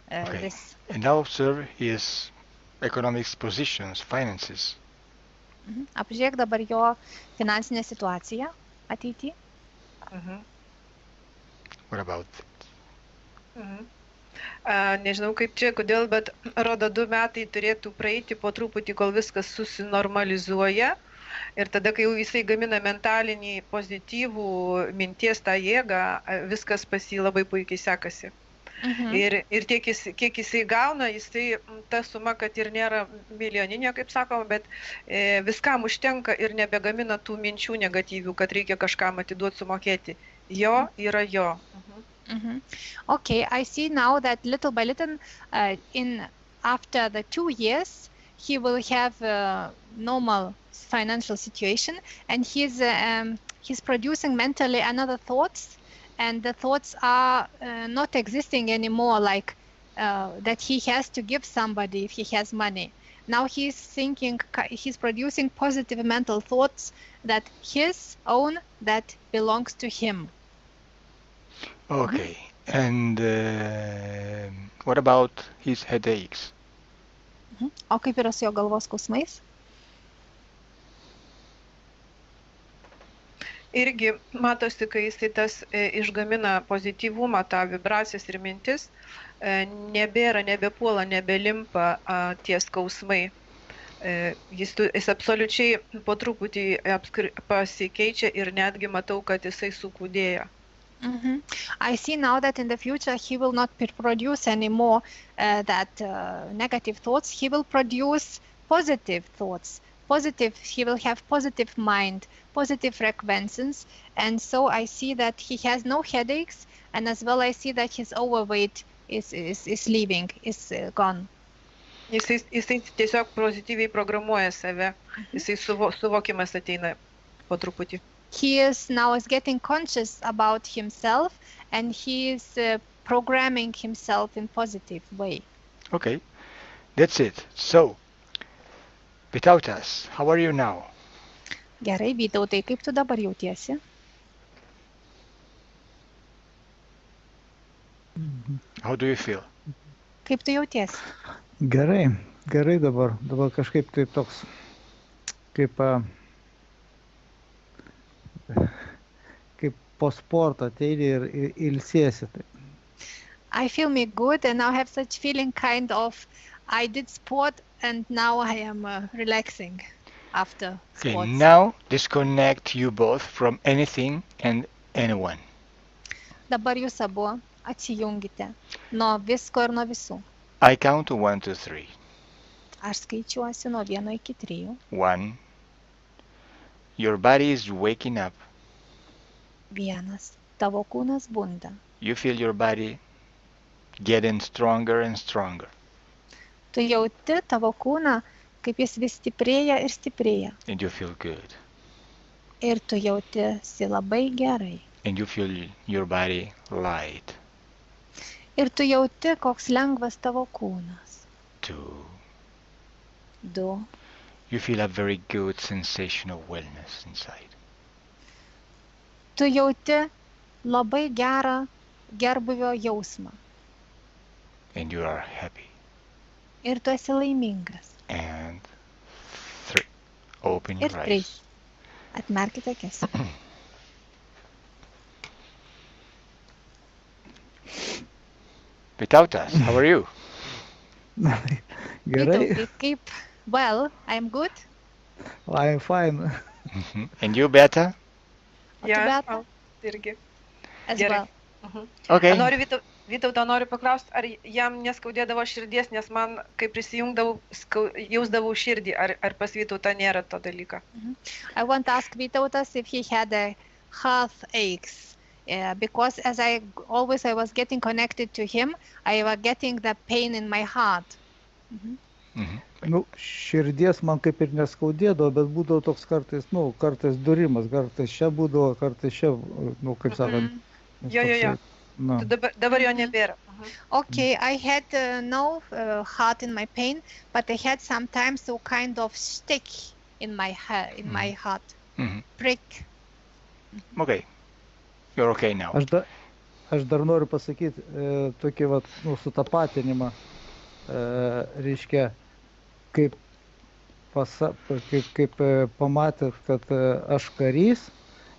this. And now observe his economic positions, finances. Apžiūrėk dabar jo finansinę situaciją ateitį. What about that? Nežinau kaip čia, kodėl, bet rodo 2 metai turėtų praeiti po truputį, kol viskas susinormalizuoja. Ir tada, kai jau jisai gamina mentalinį pozityvų minties tą jėgą, viskas pas jį labai puikiai sekasi. Ir kiek jisai gauna, jisai ta suma, kad ir nėra milijoninė, kaip sakoma, bet viskam užtenka ir nebegamina tų minčių negatyvių, kad reikia kažkam atiduoti, sumokėti. Jo yra jo. Okay, I see now that little by little, after the 2 years, he will have a normal financial situation, and he's producing mentally another thoughts, and the thoughts are not existing anymore, like that he has to give somebody if he has money. Now he's thinking, he's producing positive mental thoughts that his own, that belongs to him. Okay. And what about his headaches? O kaip yra su jo galvos skausmais? Irgi matosi, kai jisai tas išgamina pozityvumą, tą vibracijas ir mintis, nebepuola, nebelimpa tie skausmai. Jis absoliučiai po truputį pasikeičia ir netgi matau, kad jisai sukūdėja. I see now that in the future he will not produce anymore that negative thoughts. He will produce positive thoughts. He will have positive mind, positive frequencies, and so I see that he has no headaches, and as well I see that his overweight is leaving, is gone. Jisai tiesiog pozityviai programuoja save. Jisai suvokimas ateina po truputį. He is now getting conscious about himself, and he is programming himself in positive way. Okay, that's it. So, Vytautas, how are you now? Gerai, Vytautai, kaip tu dabar jautiesi? How do you feel? Kaip tu jautiesi? Gerai, gerai dabar kažkaip tai toks, kaip po sporto ateini ir ilsiesi. I feel me good, and now have such feeling kind of I did sport and now I am relaxing after sports. Okay, now disconnect you both from anything and anyone. Dabar jūs abu atsijungite nuo visko ir nuo visų. I count to 1, 2, 3. Aš skaičiuosiu nuo 1 iki 3. 1. Your body is waking up. 1. Tavo kūnas bunda. You feel your body getting stronger and stronger. Tu jauti tavo kūną, kaip jis vis stiprėja ir stiprėja. And you feel good. Ir tu jautiesi labai gerai. And you feel your body light. Ir tu jauti, koks lengvas tavo kūnas. 2. 2. You feel a very good sensation of wellness inside. Tu jauti labai gerą gerbūvio jausmą. And you are happy. Ir tu esi laimingas. And 3. Open Ir your 3. eyes. Atmerkite akis. Vytautas, how are you? Gerai. Vytautai, kaip? Well, I'm good. I'm fine. And you, Beata? Beata? Irgi. As Gerai. well. Okay. Vytautą noriu paklausti, ar jam neskaudėdavo širdies, nes man, kai prisijungdavau, jausdavau širdį, ar pas Vytautą nėra to dalyką. I want to ask Vytautas if he had a heart aches. Because as I was getting connected to him, I was getting the pain in my heart. Širdies man kaip ir neskaudėdavo, bet būdavo toks kartais durimas, kartais čia būdavo, kartais čia, kaip sakant. Jo. Dabar jo nebėra. Okay, I had no heart in my pain, but I had sometimes so kind of stick in my heart, prick. Okay. You're okay now. Aš dar noriu pasakyti tokį sutapatinimą, reiškia, kaip pamatėt, kad aš karys,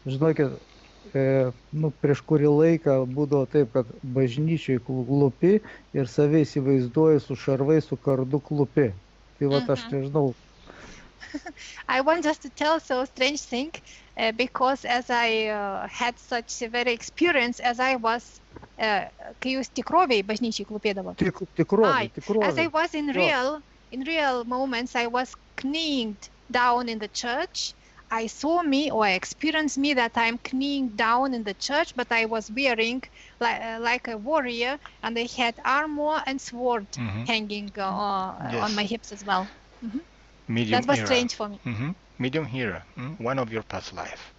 žinokit, prieš kurį laiką būdavo taip, kad bažnyčiai klupi ir save įsivaizduoju su šarvai, su kardu klupi. Tai aš nežinau. I want just to tell so strange thing, because as I had such a very experience as I was, kai jūs tikroviai bažnyčiai klupėdavo. Tikroviai. As I was in real moments, I was kneeling down in the church. I saw me, or I experienced me, that I'm kneeling down in the church, but I was wearing like a warrior, and I had armor and sword hanging on my hips as well. Medium that was era. strange for me. Medium era, one of your past life.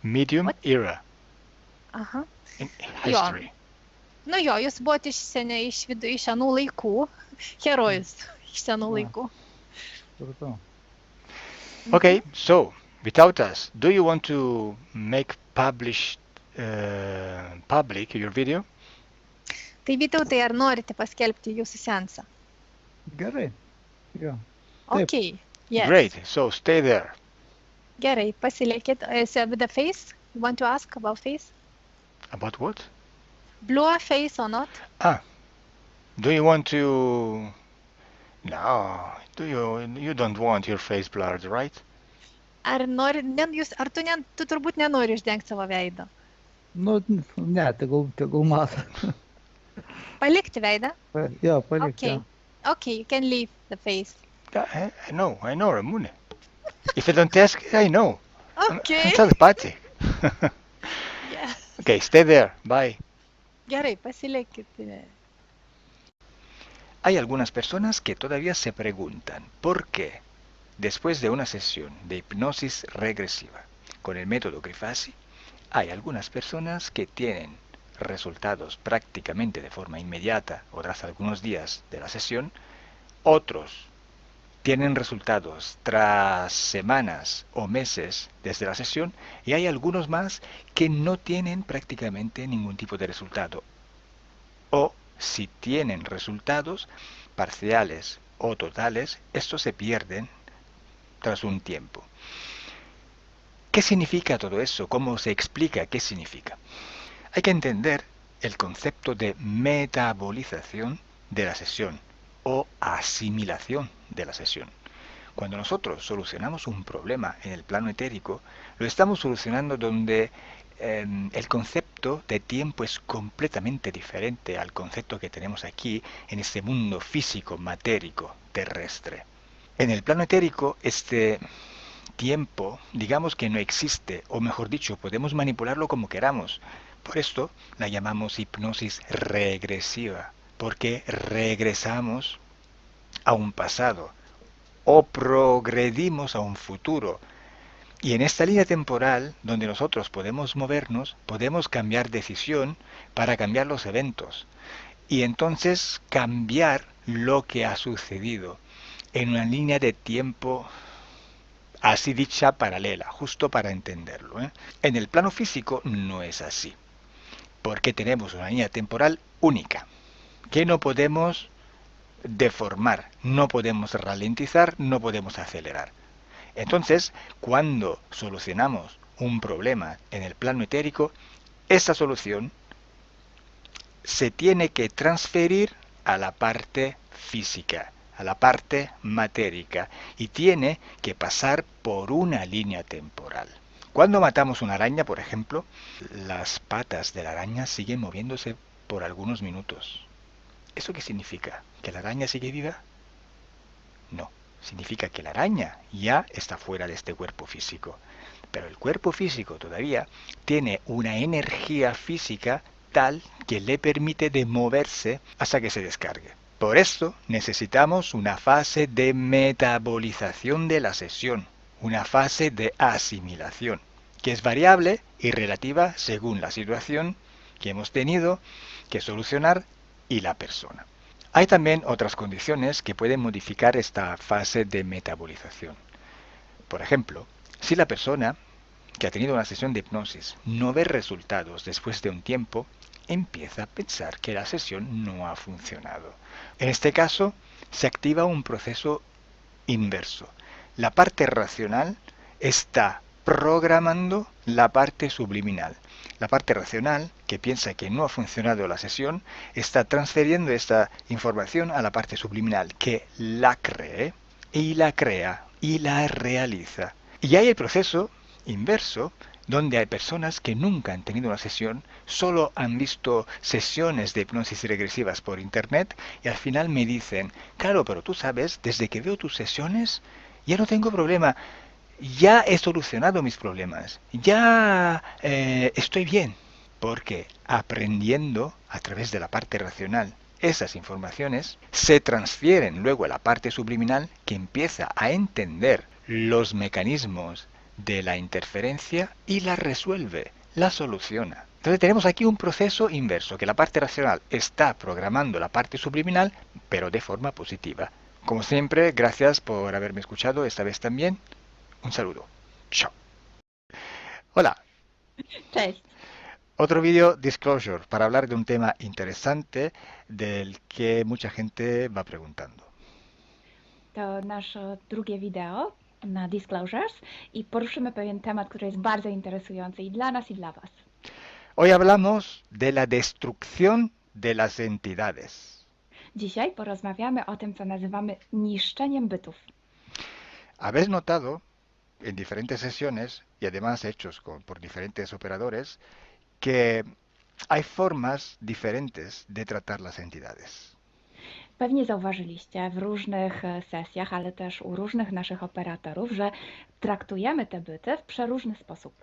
Medium What? era Uh-huh. in history. Nu jo, jūs buvote iš senų laikų, herojus iš senų Va. laikų. Supratau. Okay, so without us, do you want to make public your video? Tai Vytautai, ar norite paskelbti jūsų seansą? Gerai. Jo. Taip. Okay. Yes. Great. So stay there. Gerai, pasilikit. So with the face, you want to ask about face? About what? Blue face or not? Do you want to? No. You don't want your face blurred, right? Ar tu turbūt nenori uždengti savo veido? Nu, ne, tegul mato. Palikti veidą? Jo, palikti. Okay. Okay, you can leave the face. I know, Ramune. If I don't ask, I know. Okay. I'm telepathic. Yeah. Okay, stay there. Bye. Gerai, pasilikit. Hay algunas personas que todavía se preguntan por qué, después de una sesión de hipnosis regresiva con el método Grifasi, hay algunas personas que tienen resultados prácticamente de forma inmediata o tras algunos días de la sesión, otros tienen resultados tras semanas o meses desde la sesión y hay algunos más que no tienen prácticamente ningún tipo de resultado. O si tienen resultados parciales o totales, estos se pierden tras un tiempo. ¿Qué significa todo eso? ¿Cómo se explica qué significa? Hay que entender el concepto de metabolización de la sesión o asimilación de la sesión. Cuando nosotros solucionamos un problema en el plano etérico, lo estamos solucionando donde el concepto de tiempo es completamente diferente al concepto que tenemos aquí en este mundo físico, matérico, terrestre. En el plano etérico, este tiempo, digamos que no existe, o mejor dicho, podemos manipularlo como queramos. Por esto la llamamos hipnosis regresiva, porque regresamos a un pasado o progredimos a un futuro. Y en esta línea temporal, donde nosotros podemos movernos, podemos cambiar decisión para cambiar los eventos. Y entonces cambiar lo que ha sucedido en una línea de tiempo así dicha paralela, justo para entenderlo. En el plano físico no es así, porque tenemos una línea temporal única, que no podemos deformar, no podemos ralentizar, no podemos acelerar. Entonces, cuando solucionamos un problema en el plano etérico, esa solución se tiene que transferir a la parte física, a la parte matérica, y tiene que pasar por una línea temporal. Cuando matamos una araña, por ejemplo, las patas de la araña siguen moviéndose por algunos minutos. ¿Eso qué significa? ¿Que la araña sigue viva? No. Significa que la araña ya está fuera de este cuerpo físico. Pero el cuerpo físico todavía tiene una energía física tal que le permite de moverse hasta que se descargue. Por esto necesitamos una fase de metabolización de la sesión, una fase de asimilación, que es variable y relativa según la situación que hemos tenido que solucionar y la persona. Hay también otras condiciones que pueden modificar esta fase de metabolización. Por ejemplo, si la persona que ha tenido una sesión de hipnosis no ve resultados después de un tiempo, empieza a pensar que la sesión no ha funcionado. En este caso, se activa un proceso inverso. La parte racional está programando la parte subliminal. La parte racional, que piensa que no ha funcionado la sesión, está transfiriendo esta información a la parte subliminal, que la cree y la crea y la realiza. Y hay el proceso inverso, donde hay personas que nunca han tenido una sesión, solo han visto sesiones de hipnosis regresivas por internet y al final me dicen, claro, pero tú sabes, desde que veo tus sesiones ya no tengo problema. Ya he solucionado mis problemas, ya estoy bien, porque aprendiendo a través de la parte racional esas informaciones se transfieren luego a la parte subliminal que empieza a entender los mecanismos de la interferencia y la resuelve, la soluciona. Entonces tenemos aquí un proceso inverso, que la parte racional está programando la parte subliminal, pero de forma positiva. Como siempre, gracias por haberme escuchado esta vez también. Un saludo. Chao. Hola. Cześć. Otro vídeo Disclosure para hablar de un tema interesante del que mucha gente va preguntando. To nasze drugie wideo na Disclosures i poruszymy pewien temat, który jest bardzo interesujący i dla nas, i dla Was. Hoy hablamos de la destrucción de las entidades. Dzisiaj porozmawiamy o tym, co nazywamy niszczeniem bytów. Habéis notado en diferentes sesiones y además hechos por diferentes operadores que hay formas diferentes de tratar las entidades. Pewnie zauważyliście w różnych sesjach, ale też u różnych naszych operatorów, że traktujemy te byty w przeróżny sposób.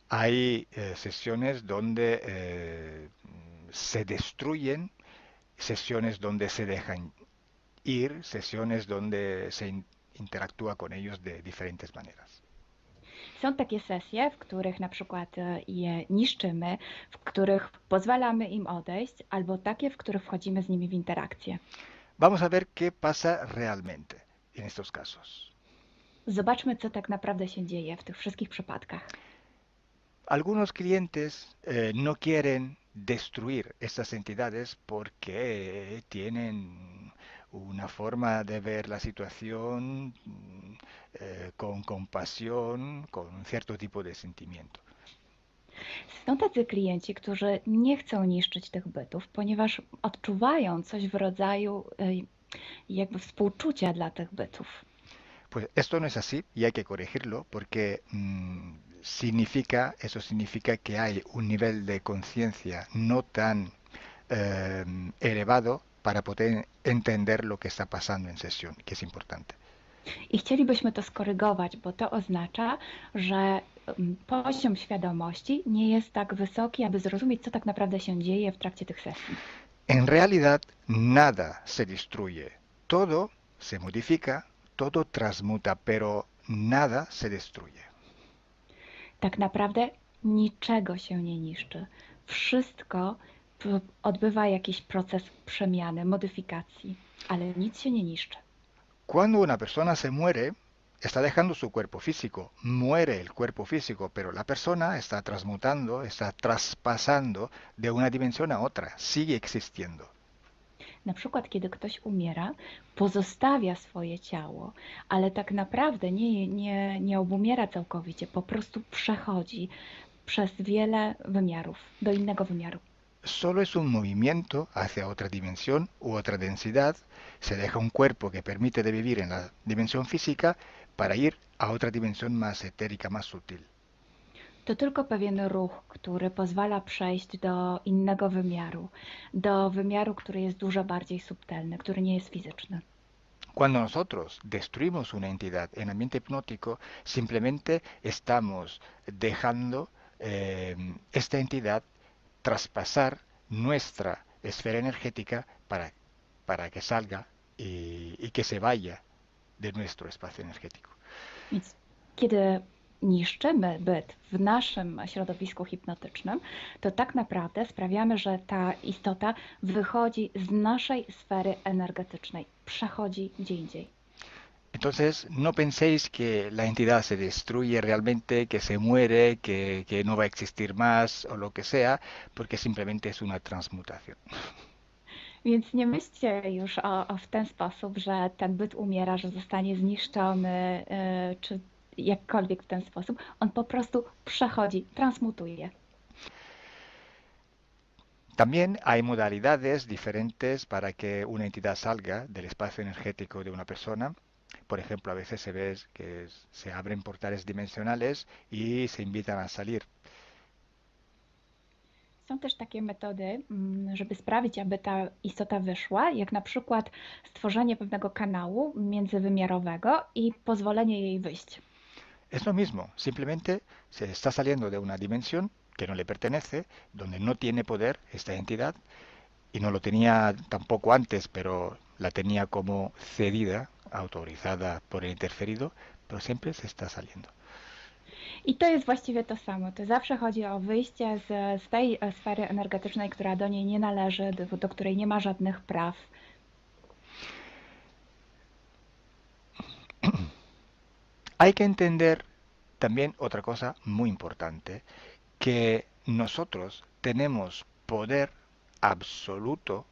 Hay sesiones donde se destruyen, sesiones donde se dejan ir, sesiones donde se interactúa con ellos de diferentes maneras. Są takie sesje, w których na przykład je niszczymy, w których pozwalamy im odejść, albo takie, w których wchodzimy z nimi w interakcję. Vamos a ver qué pasa realmente en estos casos. Zobaczmy, co tak naprawdę się dzieje w tych wszystkich przypadkach. Algunos clientes no quieren destruir estas entidades porque tienen una forma de ver la situación con compasión, con un cierto tipo de sentimiento. Są tacy klienci, którzy nie chcą niszczyć tych bytów, ponieważ odczuwają coś w rodzaju jakby współczucia dla tych bytów. Pues esto no es así y hay que corregirlo porque eso significa que hay un nivel de conciencia no tan elevado para poder entender lo que está pasando en sesión, que es importante. I chcielibyśmy to skorygować, bo to oznacza, że poziom świadomości nie jest tak wysoki, aby zrozumieć, co tak naprawdę się dzieje w trakcie tych sesji. En realidad, nada se destruye. Todo se modifica, todo transmuta, pero nada se destruye. Tak naprawdę niczego się nie niszczy. Wszystko odbywa jakiś proces przemiany, modyfikacji, ale nic się nie niszczy. Cuando una persona se muere, está dejando su cuerpo físico, muere el cuerpo físico, pero la persona está transmutando, está traspasando de una dimensión a otra, sigue existiendo. Na przykład, kiedy ktoś umiera, pozostawia swoje ciało, ale tak naprawdę nie obumiera całkowicie, po prostu przechodzi przez wiele wymiarów, do innego wymiaru. Solo es un movimiento hacia otra dimensión u otra densidad, se deja un cuerpo que permite de vivir en la dimensión física para ir a otra dimensión más etérica, más sutil. To tylko pewien ruch, który pozwala przejść do innego wymiaru, do wymiaru, który jest dużo bardziej subtelny, który nie jest fizyczny. Cuando nosotros destruimos una entidad en ambiente hipnótico, simplemente estamos dejando esta entidad traspasar nuestra esfera energética para que salga y que se vaya de nuestro espacio energético. Więc kiedy niszczymy byt w naszym środowisku hipnotycznym, to tak naprawdę sprawiamy, że ta istota wychodzi z naszej sfery energetycznej, przechodzi gdzie indziej. Entonces, no penséis que la entidad se destruye realmente, que se muere, que no va a existir más o lo que sea, porque simplemente es una transmutación. Więc nie myślcie już w ten sposób, że ten byt umiera, że zostanie zniszczony, czy jakkolwiek w ten sposób. On po prostu przechodzi, transmutuje. También hay modalidades diferentes para que una entidad salga del espacio energético de una persona. Por ejemplo, a veces se ve que se abren portales dimensionales y se invitan a salir. Są też takie metody, żeby sprawić, aby ta istota wyszła, jak na przykład stworzenie pewnego kanału międzywymiarowego i pozwolenie jej wyjść. Es lo mismo, simplemente se está saliendo de una dimensión que no le pertenece, donde no tiene poder esta entidad, y no lo tenía tampoco antes, pero la tenía como cedida, autorizada por el interferido, pero siempre se está saliendo. I to jest właściwie to samo. To zawsze chodzi o wyjście z tej sfery energetycznej, która do niej nie należy, do której nie ma żadnych praw. Hay que entender también otra cosa muy importante, que nosotros tenemos poder absoluto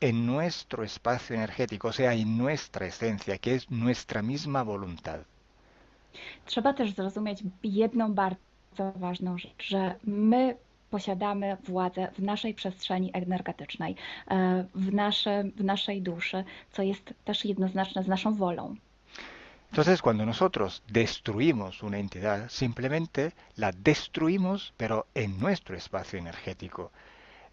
en nuestro espacio energético, o sea, en nuestra esencia, que es nuestra misma voluntad. Trzeba też zrozumieć jedną bardzo ważną rzecz, że my posiadamy władzę w naszej przestrzeni energetycznej, w naszej duszy, co jest też jednoznaczne z naszą wolą. Entonces, cuando nosotros destruimos una entidad, simplemente la destruimos, pero en nuestro espacio energético.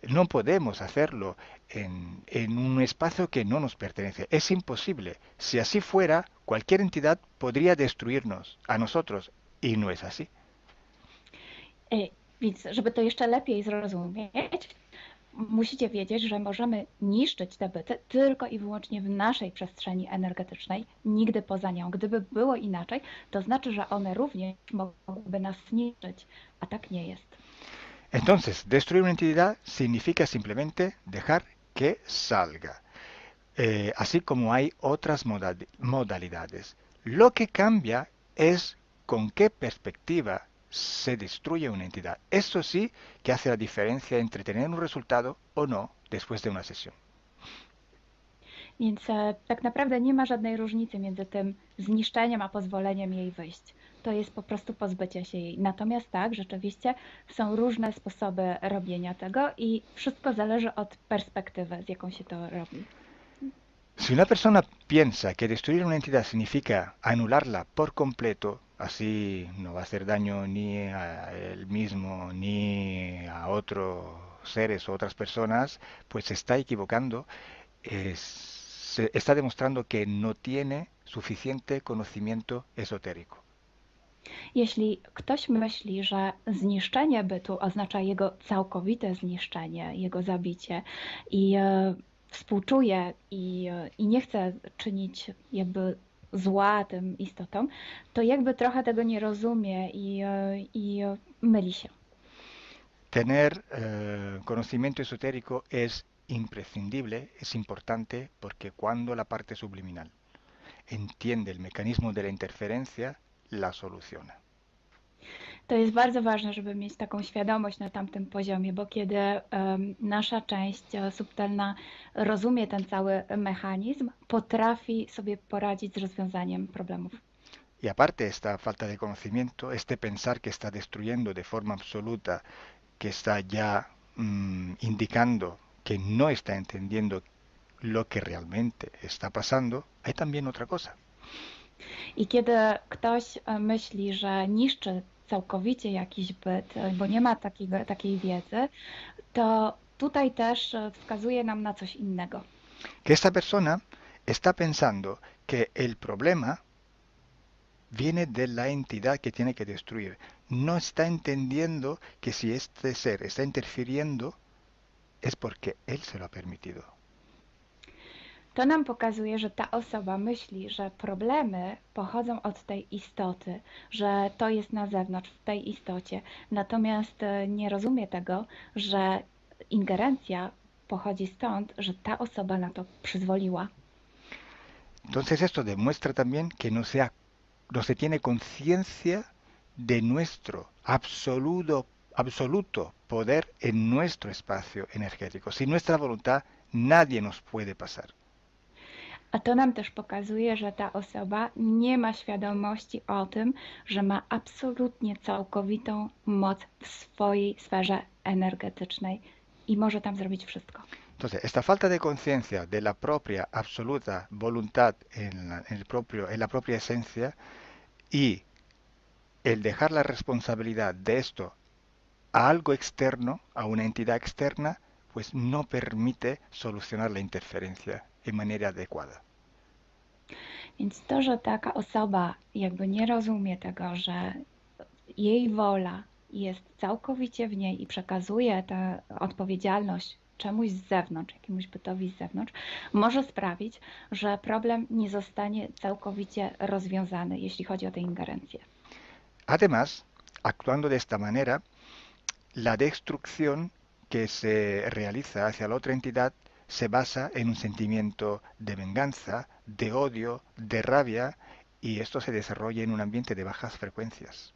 No podemos hacerlo en un espacio que no nos pertenece. Es imposible. Si así fuera, cualquier entidad podría destruirnos a nosotros, y no es así. Więc żeby to jeszcze lepiej zrozumieć, musicie wiedzieć, że możemy niszczyć te byty tylko i wyłącznie w naszej przestrzeni energetycznej, nigdy poza nią. Gdyby było inaczej, to znaczy, że one również mogłyby nas niszczyć, a tak nie jest. Entonces, destruir una entidad significa simplemente dejar que salga, así como hay otras modalidades. Lo que cambia es con qué perspectiva se destruye una entidad. Eso sí que hace la diferencia entre tener un resultado o no después de una sesión. Więc tak naprawdę nie ma żadnej różnicy między tym zniszczeniem a pozwoleniem jej wyjść. To jest po prostu pozbycie się jej. Natomiast tak, rzeczywiście są różne sposoby robienia tego i wszystko zależy od perspektywy, z jaką się to robi. Si una persona piensa que destruir una entidad significa anularla por completo, así no va a hacer daño ni a él mismo ni a otros seres o otras personas, pues se está equivocando, se está demostrando que no tiene suficiente conocimiento esotérico. Jeśli ktoś myśli, że zniszczenie bytu oznacza jego całkowite zniszczenie, jego zabicie i współczuje i nie chce czynić jakby zła tym istotom, to jakby trochę tego nie rozumie i myli się. Tener conocimiento esotérico es imprescindible, es importante, porque cuando la parte subliminal entiende el mecanismo de la interferencia, la soluciona. To jest bardzo ważne, żeby mieć taką świadomość na tamtym poziomie, bo kiedy nasza część subtelna rozumie ten cały mechanizm, potrafi sobie poradzić z rozwiązaniem problemów. Y aparte esta falta de conocimiento, este pensar que está destruyendo de forma absoluta, que está ya indicando que no está entendiendo lo que realmente está pasando, hay también otra cosa. I kiedy ktoś myśli, że niszczy całkowicie jakiś byt, bo nie ma takiej wiedzy, to tutaj też wskazuje nam na coś innego. Que esta persona está pensando que el problema viene de la entidad que tiene que destruir. No está entendiendo que si este ser está interfiriendo es porque él se lo ha permitido. To nam pokazuje, że ta osoba myśli, że problemy pochodzą od tej istoty, że to jest na zewnątrz, w tej istocie. Natomiast nie rozumie tego, że ingerencja pochodzi stąd, że ta osoba na to przyzwoliła. Entonces esto demuestra también que no se tiene conciencia de nuestro absoluto poder en nuestro espacio energético. Sin nuestra voluntad nadie nos puede pasar. A to nam też pokazuje, że ta osoba nie ma świadomości o tym, że ma absolutnie całkowitą moc w swojej sferze energetycznej i może tam zrobić wszystko. Entonces, esta falta de conciencia de la propia absoluta voluntad en la propia esencia y el dejar la responsabilidad de esto a algo externo, a una entidad externa, pues no permite solucionar la interferencia en manera adecuada. Więc to, że taka osoba jakby nie rozumie tego, że jej wola jest całkowicie w niej i przekazuje tę odpowiedzialność czemuś z zewnątrz, jakiemuś bytowi z zewnątrz, może sprawić, że problem nie zostanie całkowicie rozwiązany, jeśli chodzi o tę ingerencję. Además, actuando de esta manera, la destrucción que se realiza hacia la otra entidad se basa en un sentimiento de venganza, de odio, de rabia, y esto se desarrolla en un ambiente de bajas frecuencias.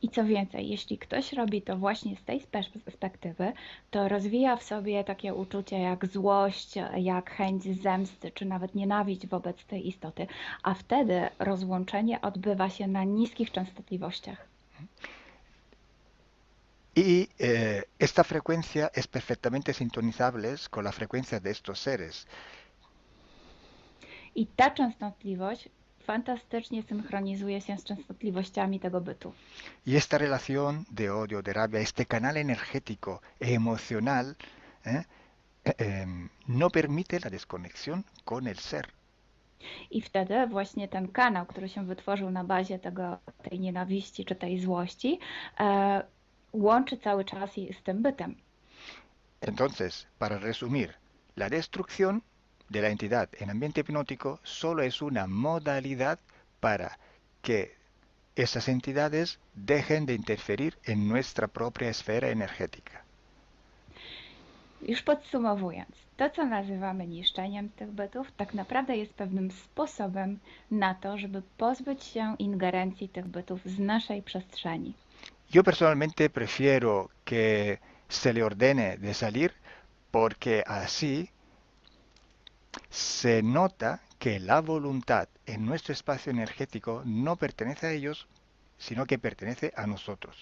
I co więcej, jeśli ktoś robi to właśnie z tej perspektywy, to rozwija w sobie takie uczucie jak złość, jak chęć zemsty, czy nawet nienawiść wobec tej istoty, a wtedy rozłączenie odbywa się na niskich częstotliwościach. Y esta frecuencia es perfectamente sintonizable con la frecuencia de estos seres. I ta częstotliwość fantastycznie synchronizuje się z częstotliwościami tego bytu. Y esta relación de odio, de rabia, este canal energético e emocional no permite la desconexión con el ser. I wtedy właśnie ten kanał, który się wytworzył na bazie tej nienawiści czy tej złości, łączy cały czas z tym bytem. Entonces, para resumir, la destrucción de la entidad en ambiente hipnótico solo es una modalidad para que esas entidades dejen de interferir en nuestra propia esfera energética. Już podsumowując, to co nazywamy niszczeniem tych bytów, tak naprawdę jest pewnym sposobem na to, żeby pozbyć się ingerencji tych bytów z naszej przestrzeni. Yo personalmente prefiero que se le ordene de salir porque así se nota que la voluntad en nuestro espacio energético no pertenece a ellos, sino que pertenece a nosotros.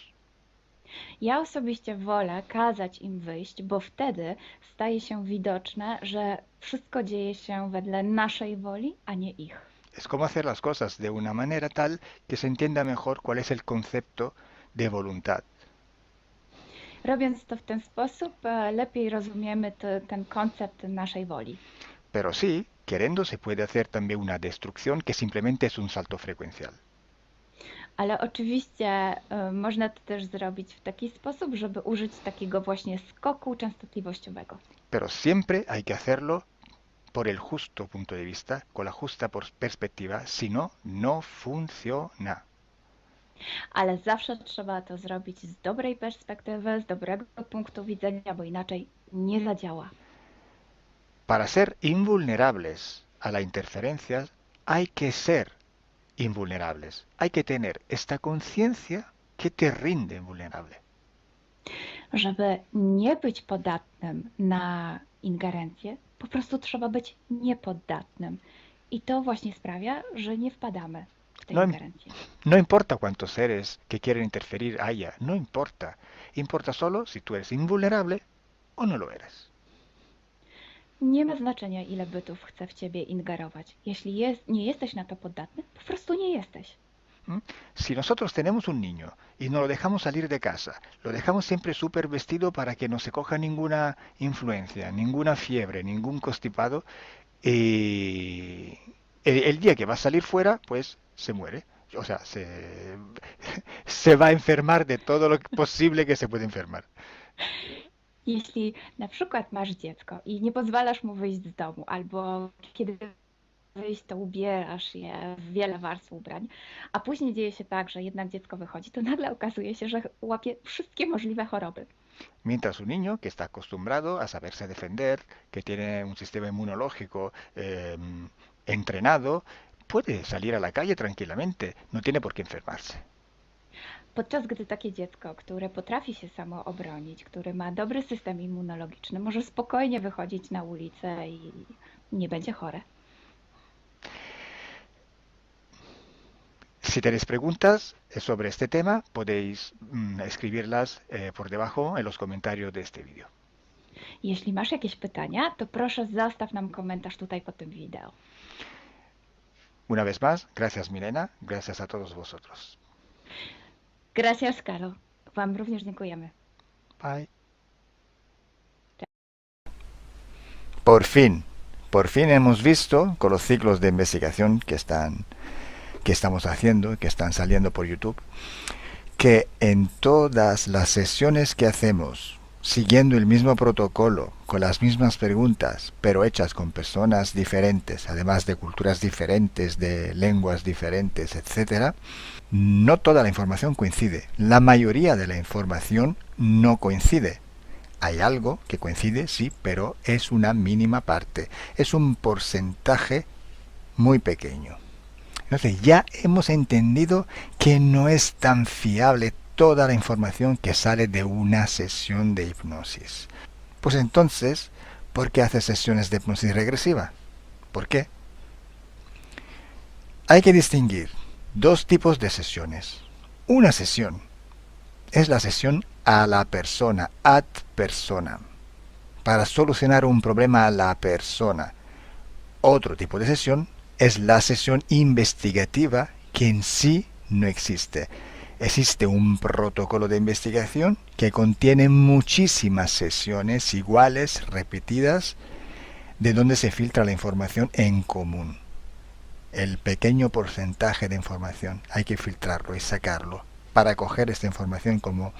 Ja osobiście wolę kazać im wyjść, bo wtedy staje się widoczne, że wszystko dzieje się wedle naszej woli, a nie ich. Es como hacer las cosas de una manera tal que se entienda mejor cuál es el concepto de voluntad. Robiąc to w ten sposób, lepiej rozumiemy ten koncept naszej woli. Pero sí, queriendo se puede hacer también una destrucción que simplemente es un salto frecuencial. Ale oczywiście można to też zrobić w taki sposób, żeby użyć takiego właśnie skoku częstotliwościowego. Pero siempre hay que hacerlo por el justo punto de vista, con la justa perspectiva, si no, no funciona. Ale zawsze trzeba to zrobić z dobrej perspektywy, z dobrego punktu widzenia, bo inaczej nie zadziała. Para ser invulnerables a la interferencia hay que ser invulnerables. Hay que tener esta conciencia que te rinde vulnerable. Żeby nie być podatnym na ingerencję, po prostu trzeba być niepoddatnym. I to właśnie sprawia, że nie wpadamy w tę ingerencję. No importa cuántos seres que quieren interferir haya, no importa. Importa solo si tú eres invulnerable o no lo eres. Nie ma znaczenia, ile bytów chce w ciebie ingerować. Jeśli nie jesteś na to podatny, po prostu nie jesteś. Si nosotros tenemos un niño y no lo dejamos salir de casa, lo dejamos siempre súper vestido para que no se coja ninguna influencia, ninguna fiebre, ningún constipado, y el día que va a salir fuera, pues se muere. O sea, se va a enfermar de todo lo posible que se puede enfermar. Jeśli na przykład masz dziecko i nie pozwalasz mu wyjść z domu, albo kiedy wyjść, to ubierasz je w wiele warstw ubrań, a później dzieje się tak, że jednak dziecko wychodzi, to nagle okazuje się, że łapie wszystkie możliwe choroby. Mientras un niño que está acostumbrado a saberse defender, que tiene un sistema inmunológico entrenado, puede salir a la calle tranquilamente, no tiene por qué enfermarse. Podczas gdy takie dziecko, które potrafi się samo obronić, które ma dobry system immunologiczny, może spokojnie wychodzić na ulicę i nie będzie chore. Si tenéis preguntas sobre este tema, podéis escribirlas por debajo en los comentarios de este vídeo. Jeśli masz jakieś pytania, to proszę zostaw nam komentarz tutaj pod tym wideo. Una vez más, gracias Milena, gracias a todos vosotros. Gracias, Karol. Wam również dziękujemy. Bye. Por fin hemos visto con los ciclos de investigación que estamos haciendo, que están saliendo por YouTube, que en todas las sesiones que hacemos siguiendo el mismo protocolo, con las mismas preguntas, pero hechas con personas diferentes, además de culturas diferentes, de lenguas diferentes, etc., no toda la información coincide. La mayoría de la información no coincide. Hay algo que coincide, sí, pero es una mínima parte. Es un porcentaje muy pequeño. Entonces ya hemos entendido que no es tan fiable toda la información que sale de una sesión de hipnosis. Pues entonces, ¿por qué haces sesiones de hipnosis regresiva? ¿Por qué? Hay que distinguir dos tipos de sesiones. Una sesión es la sesión a la persona, ad personam, para solucionar un problema a la persona. Otro tipo de sesión es la sesión investigativa, que en sí no existe. Existe un protocolo de investigación que contiene muchísimas sesiones iguales, repetidas, de donde se filtra la información en común. El pequeño porcentaje de información hay que filtrarlo y sacarlo para coger esta información como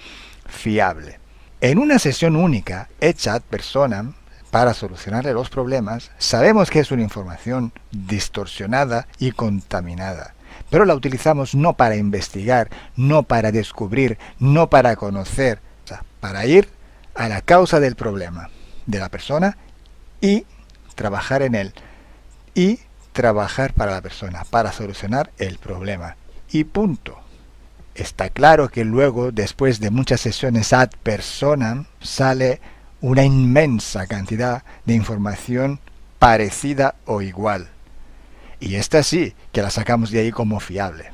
fiable. En una sesión única, hecha ad personam, para solucionarle los problemas, sabemos que es una información distorsionada y contaminada, pero la utilizamos no para investigar, no para descubrir, no para conocer, o sea, para ir a la causa del problema de la persona y trabajar en él, y trabajar para la persona, para solucionar el problema. Y punto. Está claro que luego, después de muchas sesiones ad personam, sale una inmensa cantidad de información parecida o igual. Y esta sí, que la sacamos de ahí como fiable.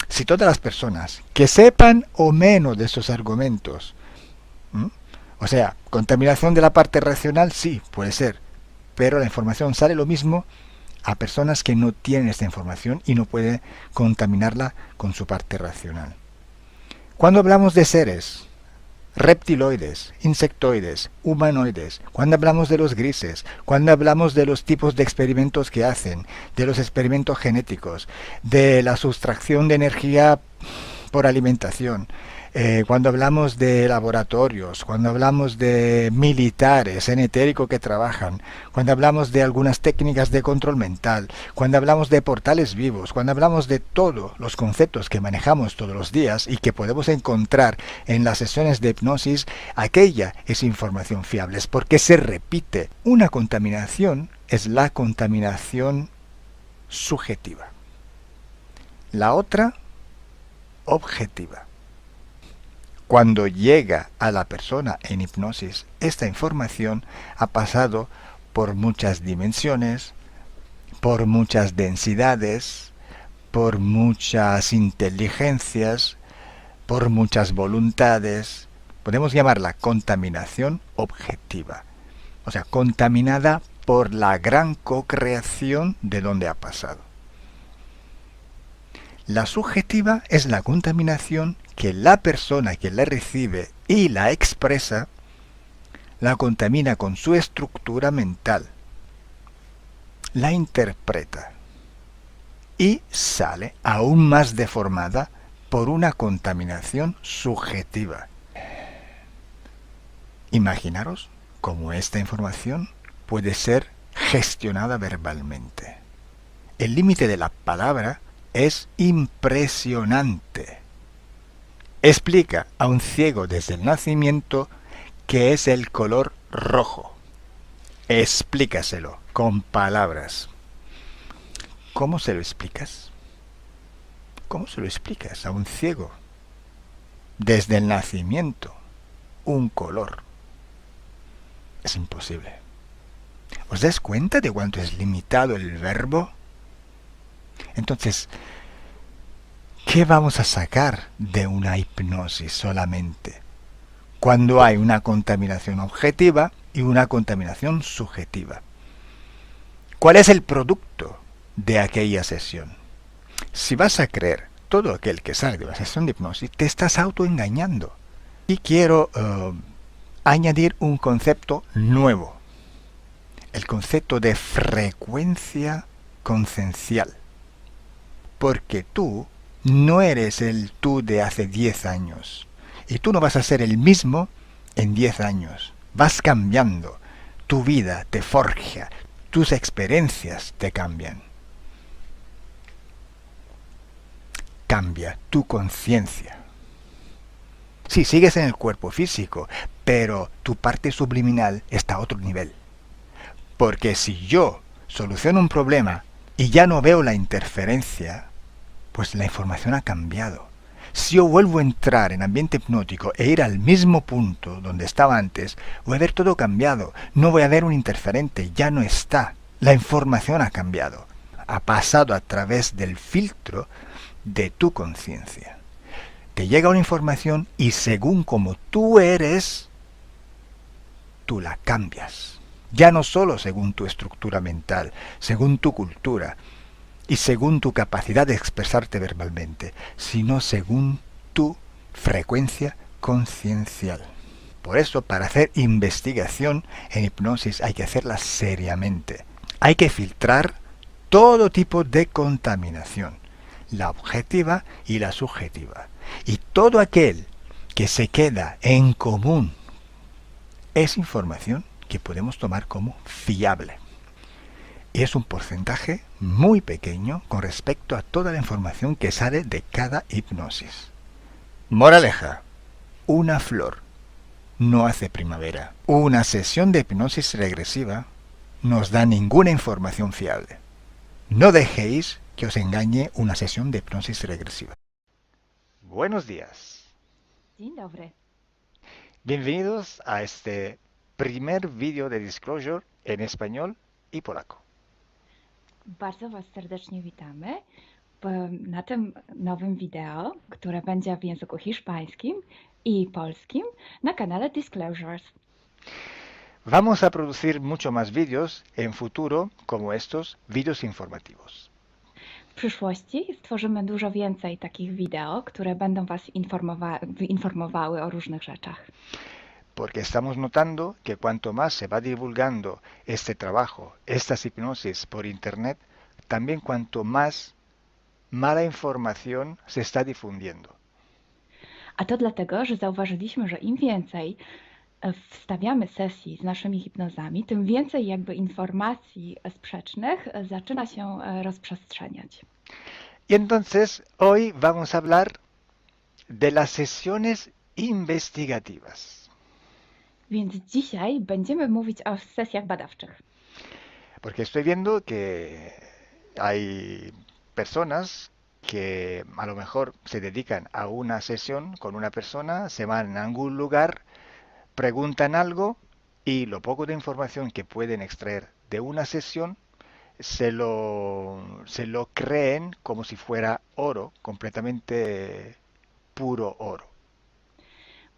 Si todas las personas que sepan o menos de esos argumentos, o sea, contaminación de la parte racional, sí, puede ser, pero la información sale lo mismo a personas que no tienen esta información y no pueden contaminarla con su parte racional. Cuando hablamos de seres reptiloides, insectoides, humanoides, cuando hablamos de los grises, cuando hablamos de los tipos de experimentos que hacen, de los experimentos genéticos, de la sustracción de energía por alimentación, cuando hablamos de laboratorios, cuando hablamos de militares en etérico que trabajan, cuando hablamos de algunas técnicas de control mental, cuando hablamos de portales vivos, cuando hablamos de todos los conceptos que manejamos todos los días y que podemos encontrar en las sesiones de hipnosis, aquella es información fiable, es porque se repite. Una contaminación es la contaminación subjetiva. La otra, objetiva. Cuando llega a la persona en hipnosis, esta información ha pasado por muchas dimensiones, por muchas densidades, por muchas inteligencias, por muchas voluntades. Podemos llamarla contaminación objetiva. O sea, contaminada por la gran co-creación de donde ha pasado. La subjetiva es la contaminación que la persona que la recibe y la expresa la contamina con su estructura mental, la interpreta y sale aún más deformada por una contaminación subjetiva. Imaginaros cómo esta información puede ser gestionada verbalmente. El límite de la palabra es impresionante. Explica a un ciego desde el nacimiento qué es el color rojo. Explícaselo con palabras. ¿Cómo se lo explicas? ¿Cómo se lo explicas a un ciego? Desde el nacimiento, un color. Es imposible. ¿Os dais cuenta de cuánto es limitado el verbo? Entonces, ¿qué vamos a sacar de una hipnosis solamente? Cuando hay una contaminación objetiva y una contaminación subjetiva. ¿Cuál es el producto de aquella sesión? Si vas a creer todo aquel que sale de una sesión de hipnosis, te estás autoengañando. Y quiero añadir un concepto nuevo. El concepto de frecuencia consciencial. Porque tú no eres el tú de hace 10 años. Y tú no vas a ser el mismo en 10 años. Vas cambiando. Tu vida te forja. Tus experiencias te cambian. Cambia tu conciencia. Sí, sigues en el cuerpo físico, pero tu parte subliminal está a otro nivel. Porque si yo soluciono un problema y ya no veo la interferencia, pues la información ha cambiado. Si yo vuelvo a entrar en ambiente hipnótico e ir al mismo punto donde estaba antes, voy a ver todo cambiado. No voy a ver un interferente, ya no está. La información ha cambiado. Ha pasado a través del filtro de tu conciencia. Te llega una información y según como tú eres, tú la cambias. Ya no solo según tu estructura mental, según tu cultura y según tu capacidad de expresarte verbalmente, sino según tu frecuencia conciencial. Por eso, para hacer investigación en hipnosis hay que hacerla seriamente. Hay que filtrar todo tipo de contaminación, la objetiva y la subjetiva. Y todo aquel que se queda en común es información que podemos tomar como fiable. Y es un porcentaje muy pequeño con respecto a toda la información que sale de cada hipnosis. Moraleja: una flor no hace primavera. Una sesión de hipnosis regresiva no os da ninguna información fiable. No dejéis que os engañe una sesión de hipnosis regresiva. Buenos días. Dzień dobry. Bienvenidos a este primer vídeo de Disclosure en español y polaco. Bardzo Was serdecznie witamy na tym nowym wideo, które będzie w języku hiszpańskim i polskim na kanale Disclosures. Vamos a producir mucho más vídeos en futuro como estos vídeos informativos. W przyszłości stworzymy dużo więcej takich wideo, które będą Was informowały o różnych rzeczach. Porque estamos notando que cuanto más se va divulgando este trabajo, estas hipnosis por internet, también cuanto más mala información se está difundiendo. A to dlatego, że zauważyliśmy, że im więcej wstawiamy sesji z naszymi hipnozami, tym więcej jakby informacji sprzecznych zaczyna się rozprzestrzeniać. Y entonces hoy vamos a hablar de las sesiones investigativas. Więc dzisiaj będziemy mówić o sesjach badawczych. Porque estoy viendo que hay personas que a lo mejor se dedican a una sesión con una persona, se van a algún lugar, preguntan algo y lo poco de información que pueden extraer de una sesión se lo creen como si fuera oro, completamente puro oro.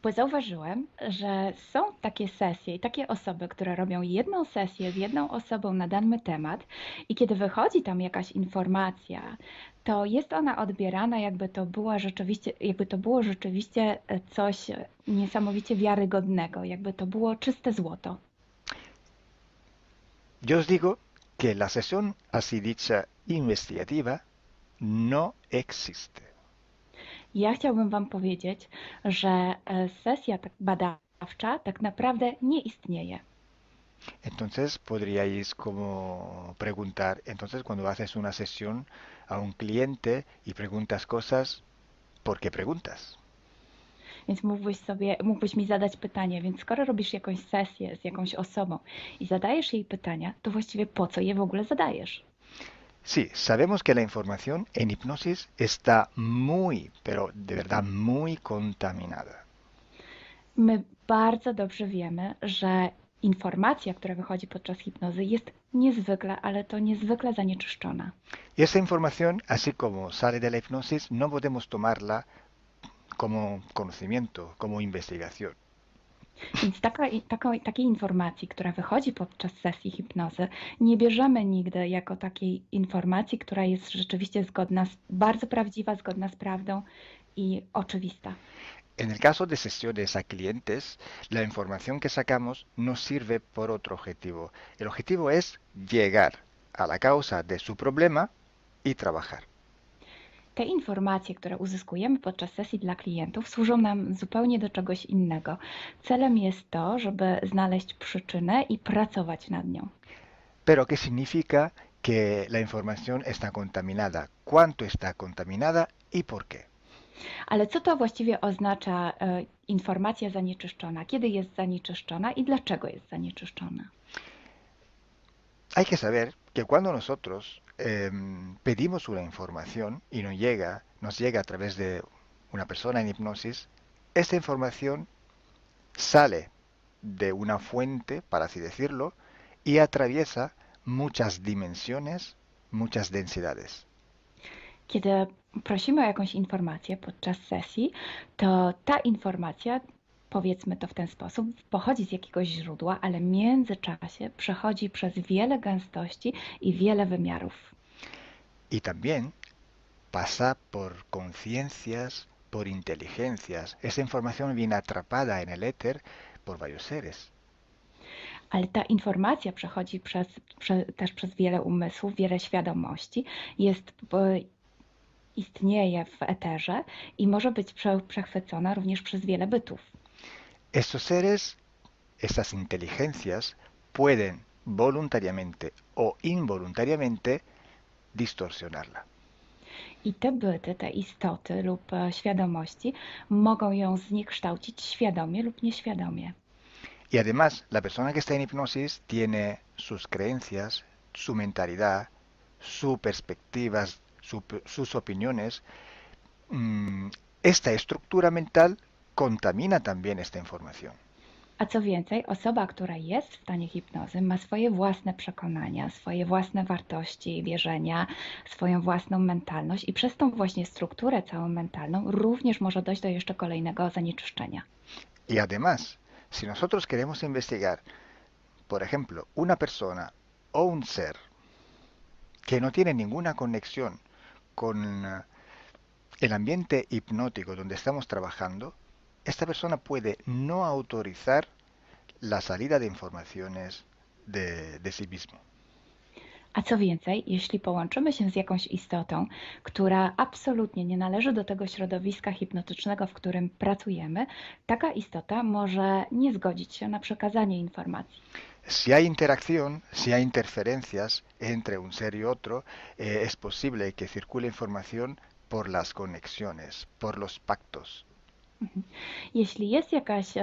Bo zauważyłem, że są takie sesje i takie osoby, które robią jedną sesję z jedną osobą na dany temat i kiedy wychodzi tam jakaś informacja, to jest ona odbierana jakby to było rzeczywiście coś niesamowicie wiarygodnego, jakby to było czyste złoto. Yo os digo que la sesión así dicha investigativa no existe. Ja chciałbym Wam powiedzieć, że sesja badawcza tak naprawdę nie istnieje. Entonces podríais como preguntar, entonces cuando haces una sesión a un cliente y preguntas cosas, ¿por qué preguntas? Więc mógłbyś mi zadać pytanie, więc skoro robisz jakąś sesję z jakąś osobą i zadajesz jej pytania, to właściwie po co je w ogóle zadajesz? Sí, sabemos que la información en hipnosis está muy, pero de verdad muy contaminada. My bardzo dobrze wiemy, że informacja, która wychodzi podczas hipnozy, jest niezwykle, ale to niezwykle zanieczyszczona. Y esa información, así como sale de la hipnosis, no podemos tomarla como conocimiento, como investigación. Więc takiej informacji, która wychodzi podczas sesji hipnozy, nie bierzemy nigdy jako takiej informacji, która jest rzeczywiście bardzo prawdziwa, zgodna z prawdą i oczywista. En el caso de sesiones a clientes, la información que sacamos nos sirve por otro objetivo. El objetivo es llegar a la causa de su problema y trabajar. te informacje, które uzyskujemy podczas sesji dla klientów, służą nam zupełnie do czegoś innego. Celem jest to, żeby znaleźć przyczynę i pracować nad nią. Pero ¿qué significa que la información está contaminada? ¿Cuánto está contaminada y por qué? Ale co to właściwie oznacza informacja zanieczyszczona? Kiedy jest zanieczyszczona i dlaczego jest zanieczyszczona? Hay que saber que cuando nosotros pedimos una información y nos llega a través de una persona en hipnosis, esta información sale de una fuente, para así decirlo, y atraviesa muchas dimensiones, muchas densidades. Kiedy prosimy o jakąś informację podczas sesji, to ta informacja, powiedzmy to w ten sposób, pochodzi z jakiegoś źródła, ale w międzyczasie przechodzi przez wiele gęstości i wiele wymiarów. Y también pasa por conciencias, por inteligencias. Esa información viene atrapada en el éter por varios seres. Ale ta informacja przechodzi też przez wiele umysłów, wiele świadomości, istnieje w eterze i może być przechwycona również przez wiele bytów. Estos seres, estas inteligencias, pueden voluntariamente o involuntariamente distorsionarla. I te byty, te istoty lub świadomości mogą ją zniekształcić świadomie lub nieświadomie. Y además, la persona que está en hipnosis tiene sus creencias, su mentalidad, sus perspectivas, sus opiniones. Esta estructura mental contamina también esta información. A co więcej, osoba, która jest w stanie hipnozy, ma swoje własne przekonania, swoje własne wartości i wierzenia, swoją własną mentalność i przez tą właśnie strukturę całą mentalną również może dojść do jeszcze kolejnego zanieczyszczenia. Y además, si nosotros queremos investigar, por ejemplo, una persona o un ser que no tiene ninguna conexión con el ambiente hipnótico donde estamos trabajando, esta persona puede no autorizar la salida de informaciones de sí mismo. A co więcej, jeśli połączymy się z jakąś istotą, która absolutnie nie należy do tego środowiska hipnotycznego, w którym pracujemy, taka istota może nie zgodzić się na przekazanie informacji. Si hay interacción, si hay interferencias entre un ser y otro, es posible que circule información por las conexiones, por los pactos. Jeśli jest jakaś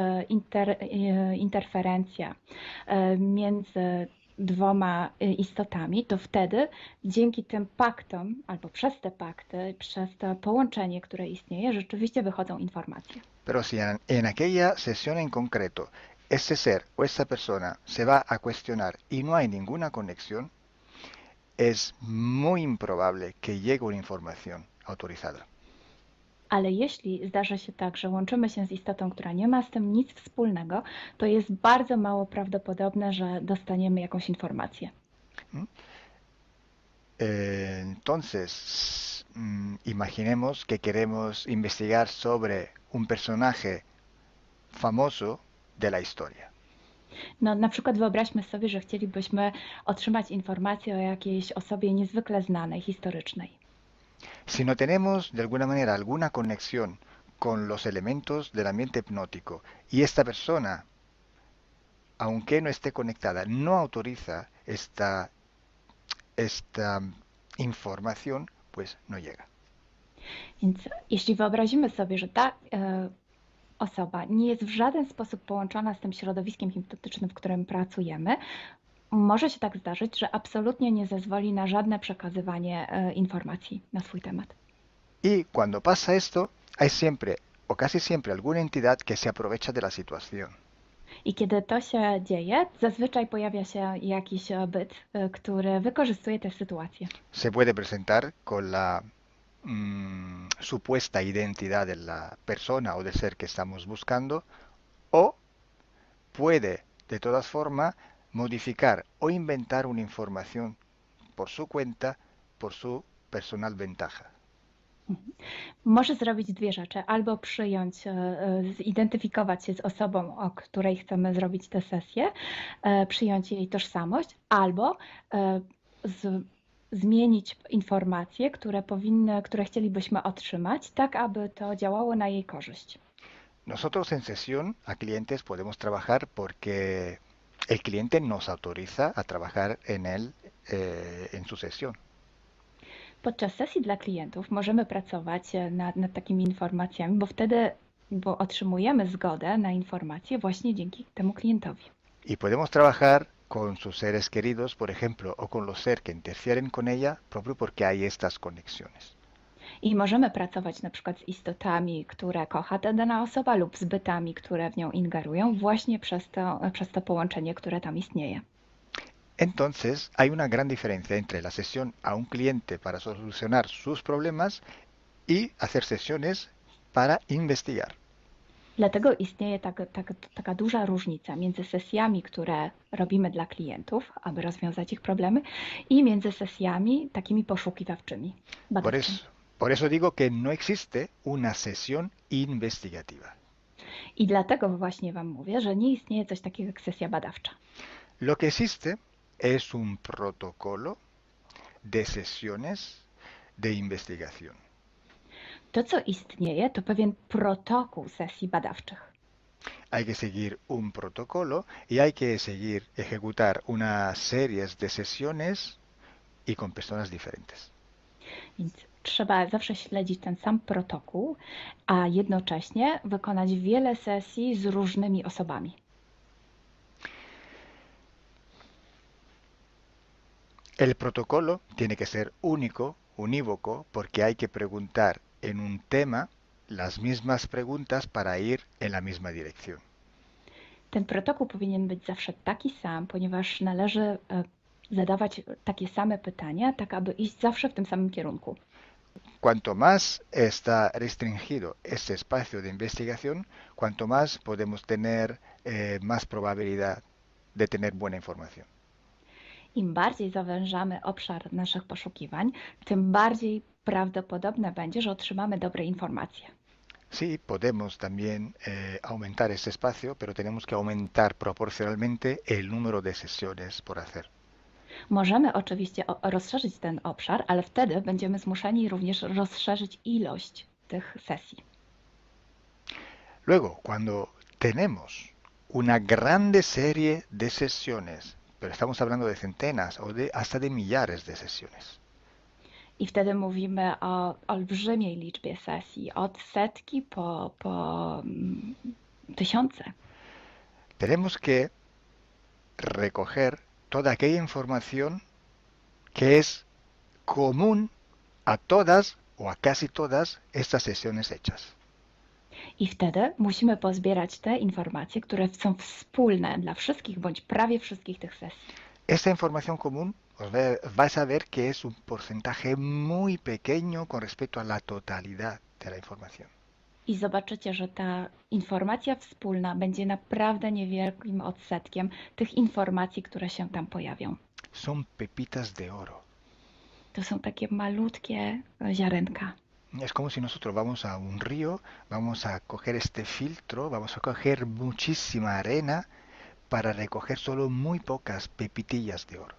interferencja między dwoma istotami, to wtedy dzięki tym paktom, albo przez te pakty, przez to połączenie, które istnieje, rzeczywiście wychodzą informacje. Pero si en aquella sesión en concreto ese ser o esa persona se va a cuestionar y no hay ninguna conexión, es muy improbable que llegue una información autorizada. Ale jeśli zdarza się tak, że łączymy się z istotą, która nie ma z tym nic wspólnego, to jest bardzo mało prawdopodobne, że dostaniemy jakąś informację. Entonces, imaginemos que queremos investigar sobre un personaje famoso de la historia. No, na przykład wyobraźmy sobie, że chcielibyśmy otrzymać informację o jakiejś osobie niezwykle znanej, historycznej. Si no tenemos de alguna manera alguna conexión con los elementos del ambiente hipnótico y esta persona, aunque no esté conectada, no autoriza esta información, pues no llega. Więc jeśli wyobrazimy sobie, że ta osoba nie jest w żaden sposób połączona z tym środowiskiem hipnotycznym, w którym pracujemy, może się tak zdarzyć, że absolutnie nie zezwoli na żadne przekazywanie informacji na swój temat. Y cuando pasa esto, hay siempre o casi siempre alguna entidad que se aprovecha de la situación. I kiedy to się dzieje, zazwyczaj pojawia się jakiś byt, który wykorzystuje tę sytuację. Se puede presentar con la supuesta identidad de la persona o del ser que estamos buscando, o puede de todas formas modificar o inventar una información por su cuenta, por su personal ventaja. Może zrobić dwie rzeczy. Albo przyjąć, zidentyfikować się z osobą, o której chcemy zrobić tę sesję, przyjąć jej tożsamość, albo zmienić informacje, które chcielibyśmy otrzymać, tak aby to działało na jej korzyść. Nosotros en sesión a clientes podemos trabajar porque el cliente nos autoriza a trabajar en su sesión. Podczas sesji dla klientów możemy pracować nad takimi informacjami, bo otrzymujemy zgodę na informacje właśnie dzięki temu klientowi. Y podemos trabajar con sus seres queridos, por ejemplo, o con los seres que interfieren con ella, propio porque hay estas conexiones. I możemy pracować na przykład z istotami, które kocha ta dana osoba lub z bytami, które w nią ingerują właśnie przez to połączenie, które tam istnieje. Entonces, hay una gran diferencia entre la sesión a un cliente para solucionar sus problemas y hacer sesiones para investigar. Dlatego istnieje taka duża różnica między sesjami, które robimy dla klientów, aby rozwiązać ich problemy, i między sesjami takimi poszukiwawczymi, badawczymi. Por eso digo que no existe una sesión investigativa. I dlatego właśnie Wam mówię, że nie istnieje coś takiego jak sesja badawcza. Lo que existe es un protocolo de sesiones de investigación. To, co istnieje, to pewien protokół sesji badawczych. Hay que seguir un protocolo y hay que ejecutar unas series de sesiones y con personas diferentes. Więc trzeba zawsze śledzić ten sam protokół, a jednocześnie wykonać wiele sesji z różnymi osobami. El protocolo tiene que ser único, unívoco, porque hay que preguntar en un tema las mismas preguntas para ir en la misma dirección. Ten protokół powinien być zawsze taki sam, ponieważ należy zadawać takie same pytania, tak aby iść zawsze w tym samym kierunku. Cuanto más está restringido ese espacio de investigación, cuanto más podemos tener más probabilidad de tener buena información. Im bardziej zawężamy obszar naszych poszukiwań, tym bardziej prawdopodobne będzie, że otrzymamy dobre informacje. Sí, podemos también aumentar ese espacio, pero tenemos que aumentar proporcionalmente el número de sesiones por hacer. Możemy oczywiście rozszerzyć ten obszar, ale wtedy będziemy zmuszeni również rozszerzyć ilość tych sesji. Luego, cuando tenemos una grande serie de sesiones, pero estamos hablando de centenas o hasta de millares de sesiones. I wtedy mówimy o olbrzymiej liczbie sesji, od setki po tysiące. Tenemos que recoger toda aquella información que es común a todas o a casi todas estas sesiones hechas. I wtedy musimy pozbierać te informacje, które są wspólne dla wszystkich bądź prawie wszystkich tych sesji. Esta información común vais a ver que es un porcentaje muy pequeño con respecto a la totalidad de la información. I zobaczycie, że ta informacja wspólna będzie naprawdę niewielkim odsetkiem tych informacji, które się tam pojawią. Son pepitas de oro. To są takie malutkie ziarenka. Es como si nosotros vamos a un río, vamos a coger este filtro, vamos a coger muchísima arena para recoger solo muy pocas pepitillas de oro.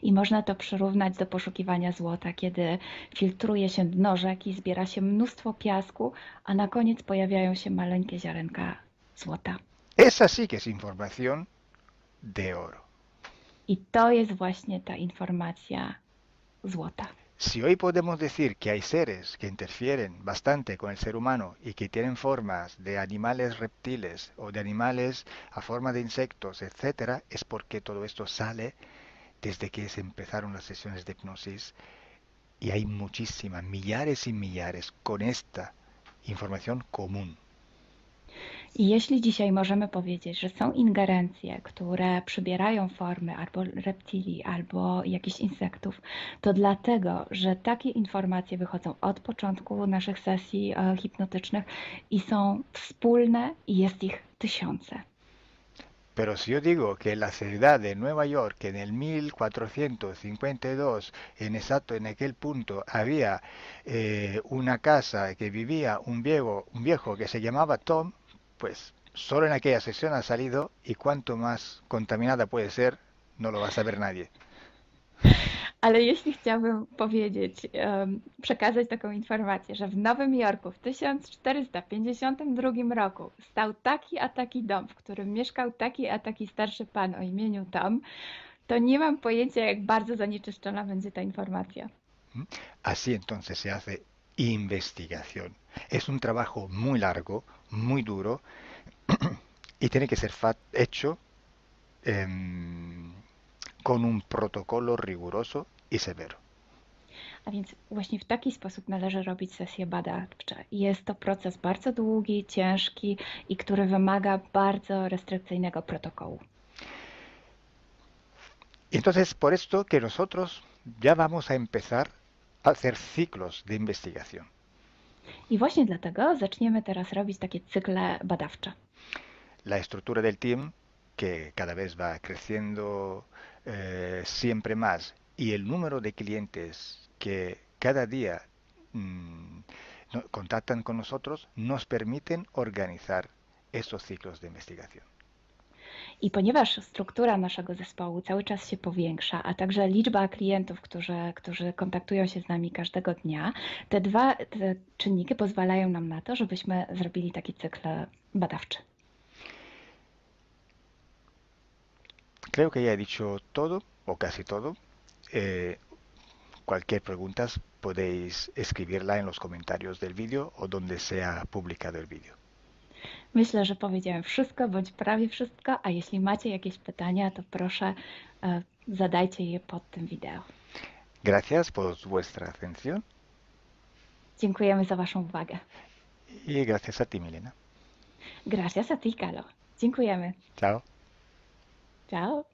I można to przyrównać do poszukiwania złota, kiedy filtruje się dno rzeki, zbiera się mnóstwo piasku, a na koniec pojawiają się maleńkie ziarenka złota. Esa sí que es información de oro. I to jest właśnie ta informacja złota. Si hoy podemos decir que hay seres que interfieren bastante con el ser humano y que tienen formas de animales reptiles o de animales a forma de insectos, etc., es porque todo esto sale desde que se empezaron las sesiones de hipnosis y hay muchísimas, millares y millares con esta información común. I jeśli dzisiaj możemy powiedzieć, że są ingerencje, które przybierają formy albo reptilii, albo jakichś insektów, to dlatego, że takie informacje wychodzą od początku naszych sesji hipnotycznych i są wspólne i jest ich tysiące. Pero si yo digo que en la ciudad de Nueva York en el 1452, en aquel punto, había una casa que vivía un viejo que se llamaba Tom, pues solo en aquella sesión ha salido, y cuánto más contaminada puede ser, no lo va a saber nadie. Ale jeśli chciałbym przekazać taką informację, że w Nowym Jorku w 1452 roku stał taki a taki dom, w którym mieszkał taki a taki starszy pan o imieniu Tom, to nie mam pojęcia, jak bardzo zanieczyszczona będzie ta informacja. Así entonces se hace investigación. Es un trabajo muy largo, muy duro y tiene que ser hecho con un protocolo riguroso y severo. A więc właśnie w taki sposób należy robić sesje badawcze. Jest to proces bardzo długi, ciężki i który wymaga bardzo restrykcyjnego protokołu. Entonces, por esto que nosotros ya vamos a empezar a hacer ciclos de investigación. I właśnie dlatego zaczniemy teraz robić takie cykle badawcze. La estructura del team, que cada vez va creciendo siempre más, y el número de clientes que cada día contactan con nosotros, nos permiten organizar esos ciclos de investigación. I ponieważ struktura naszego zespołu cały czas się powiększa, a także liczba klientów, którzy kontaktują się z nami każdego dnia, te czynniki pozwalają nam na to, żebyśmy zrobili taki cykl badawczy. Creo que ya he dicho todo, o casi todo. Cualquier pregunta podéis escribirla en los comentarios del vídeo o donde sea publicado el vídeo. Myślę, że powiedziałem wszystko, bądź prawie wszystko, a jeśli macie jakieś pytania, to proszę zadajcie je pod tym wideo. Gracias por vuestra atención. Dziękujemy za waszą uwagę. Y gracias a ti, Milena. Gracias a ti, Carlo. Dziękujemy. Chao. Ciao.